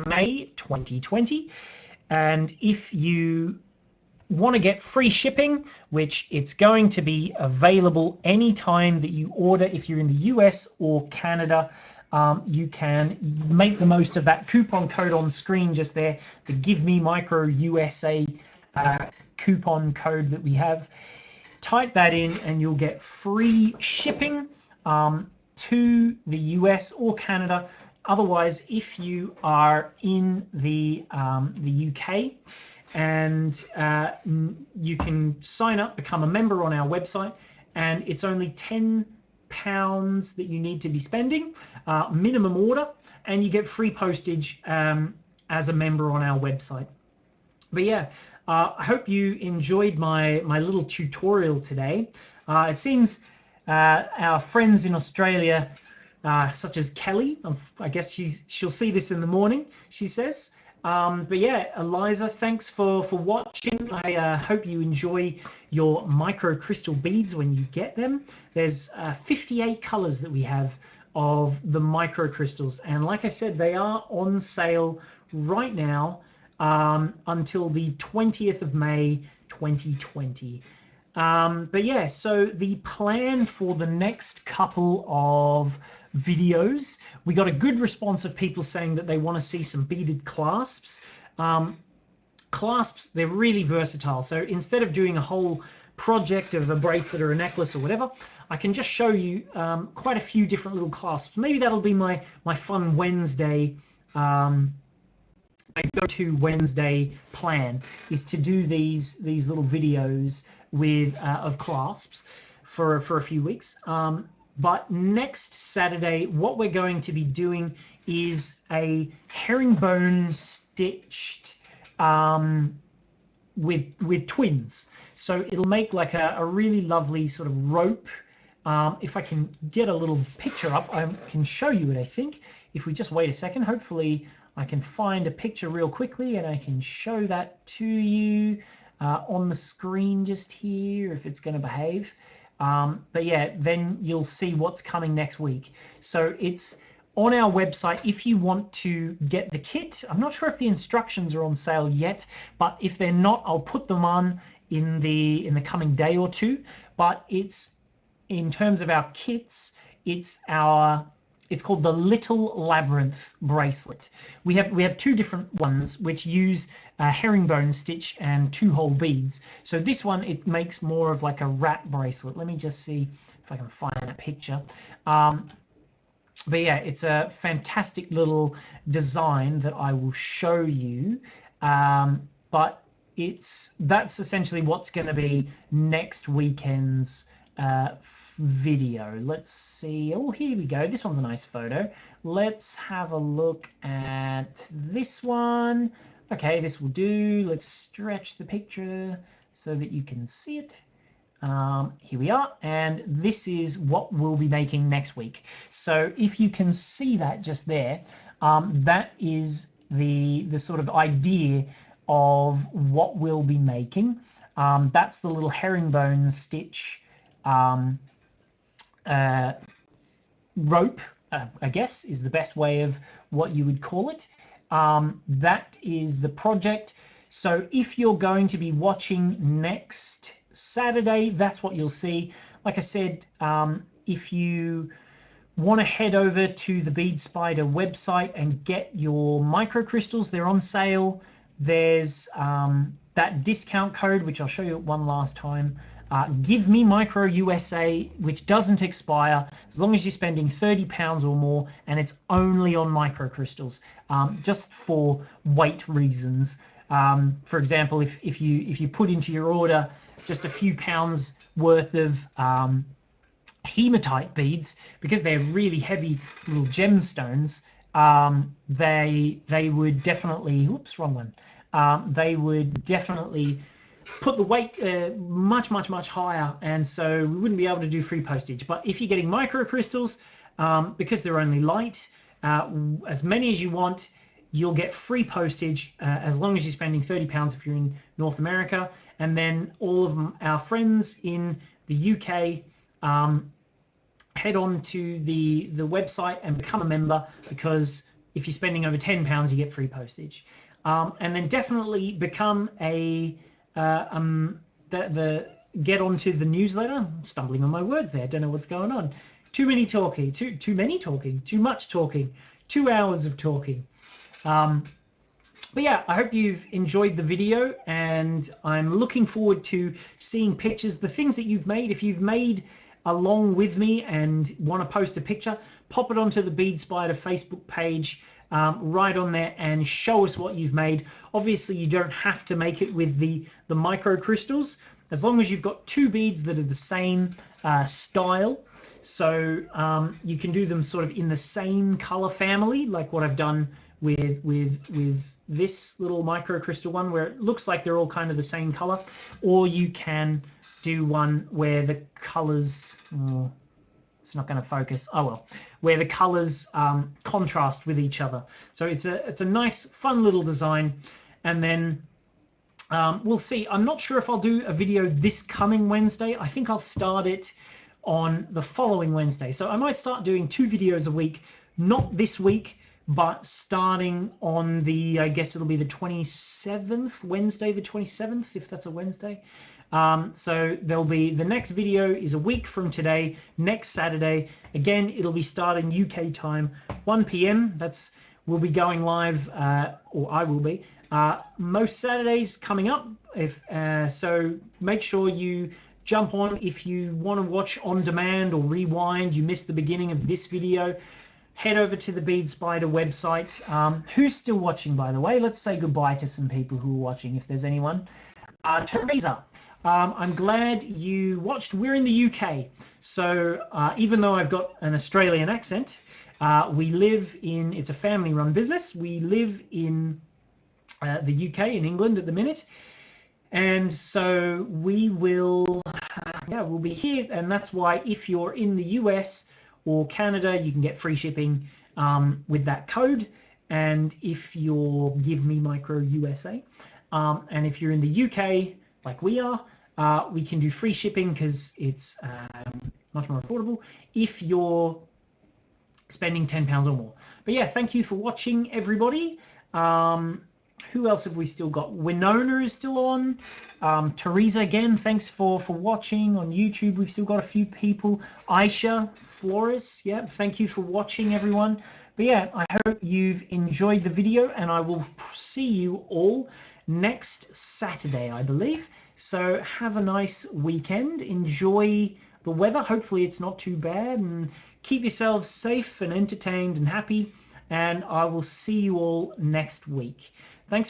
May 2020. And if you want to get free shipping, which it's going to be available anytime that you order, if you're in the US or Canada, you can make the most of that coupon code on screen just there, the Give Me Micro USA coupon code that we have. Type that in and you'll get free shipping to the US or Canada. Otherwise, if you are in the UK, and you can sign up, become a member on our website, and it's only £10 that you need to be spending, minimum order, and you get free postage as a member on our website. But yeah, I hope you enjoyed my little tutorial today. It seems our friends in Australia, such as Kelly, I guess she'll see this in the morning, she says. But yeah, Eliza, thanks for watching. I hope you enjoy your micro crystal beads when you get them. There's 58 colors that we have of the micro crystals, and like I said, they are on sale right now until the 20th of May 2020. But yeah, so the plan for the next couple of videos, we got a good response of people saying that they want to see some beaded clasps. Clasps, they're really versatile. So instead of doing a whole project of a bracelet or a necklace or whatever, I can just show you quite a few different little clasps. Maybe that'll be my fun Wednesday my go-to Wednesday plan is to do these little videos with of clasps for a few weeks. But next Saturday, what we're going to be doing is a herringbone stitched with twins. So it'll make like a really lovely sort of rope. If I can get a little picture up, I can show you it, I think. If we just wait a second, hopefully I can find a picture real quickly and I can show that to you on the screen just here, if it's going to behave. But yeah, then you'll see what's coming next week. So it's on our website if you want to get the kit. I'm not sure if the instructions are on sale yet, but if they're not, I'll put them on in the coming day or two. But it's, in terms of our kits, it's called the Little Labyrinth bracelet. We have two different ones which use a herringbone stitch and 2-hole beads. So this one, it makes more of like a rat bracelet. Let me just see if I can find a picture. But yeah, it's a fantastic little design that I will show you. But that's essentially what's going to be next weekend's video. Let's see. Oh, here we go. This one's a nice photo. Let's have a look at this one. Okay, this will do. Let's stretch the picture so that you can see it. Here we are, and this is what we'll be making next week. So if you can see that just there, that is the sort of idea of what we'll be making. That's the little herringbone stitch rope, I guess is the best way of what you would call it. That is the project. So if you're going to be watching next Saturday, that's what you'll see. Like I said, if you want to head over to the Bead Spider website and get your microcrystals, they're on sale. There's that discount code, which I'll show you one last time. Give me Micro USA, which doesn't expire as long as you're spending £30 or more, and it's only on microcrystals, just for weight reasons. For example, if you put into your order just a few pounds worth of hematite beads, because they're really heavy little gemstones, they would definitely, oops, wrong one. They would definitely put the weight much higher, and so we wouldn't be able to do free postage. But if you're getting microcrystals, because they're only light, as many as you want, you'll get free postage as long as you're spending £30 if you're in North America. And then all of our friends in the UK, head on to the website and become a member, because if you're spending over £10, you get free postage. And then definitely become a get onto the newsletter. I'm stumbling on my words there. I don't know what's going on. Too many talking. Too many talking. Too much talking. 2 hours of talking. But yeah, I hope you've enjoyed the video, and I'm looking forward to seeing pictures, the things that you've made. If you've made along with me and want to post a picture, pop it onto the Bead Spider Facebook page, right on there, and show us what you've made. Obviously, you don't have to make it with the micro crystals, as long as you've got 2 beads that are the same style. So you can do them sort of in the same color family, like what I've done with this little micro crystal one, where it looks like they're all kind of the same color. Or you can do one where the colors, oh, it's not going to focus, oh well, where the colors contrast with each other. So it's a nice fun little design. And then we'll see. I'm not sure if I'll do a video this coming Wednesday. I think I'll start it on the following Wednesday. So I might start doing 2 videos a week, not this week, but starting on the, I guess it'll be the 27th, Wednesday the 27th, if that's a Wednesday. So there'll be, the next video is a week from today, next Saturday. Again, it'll be starting UK time, 1 p.m. We'll be going live, or I will be, most Saturdays coming up. So make sure you jump on if you want to watch on demand or rewind. You missed the beginning of this video. head over to the Bead Spider website. Who's still watching, by the way? Let's say goodbye to some people who are watching, if there's anyone. Teresa, I'm glad you watched. We're in the UK, so even though I've got an Australian accent, we live in, it's a family-run business. We live in the UK, in England at the minute, and so we will, we'll be here, and that's why if you're in the US or Canada, you can get free shipping with that code. And if you're Give Me Micro USA, and if you're in the UK like we are, we can do free shipping because it's much more affordable if you're spending £10 or more. But yeah, thank you for watching, everybody. Who else have we still got? Winona is still on. Teresa, again, thanks for watching on YouTube. We've still got a few people. Aisha Flores, yeah, thank you for watching, everyone. But yeah, I hope you've enjoyed the video, and I will see you all next Saturday, I believe. So have a nice weekend. Enjoy the weather. Hopefully it's not too bad, and keep yourselves safe and entertained and happy. And I will see you all next week. Thanks.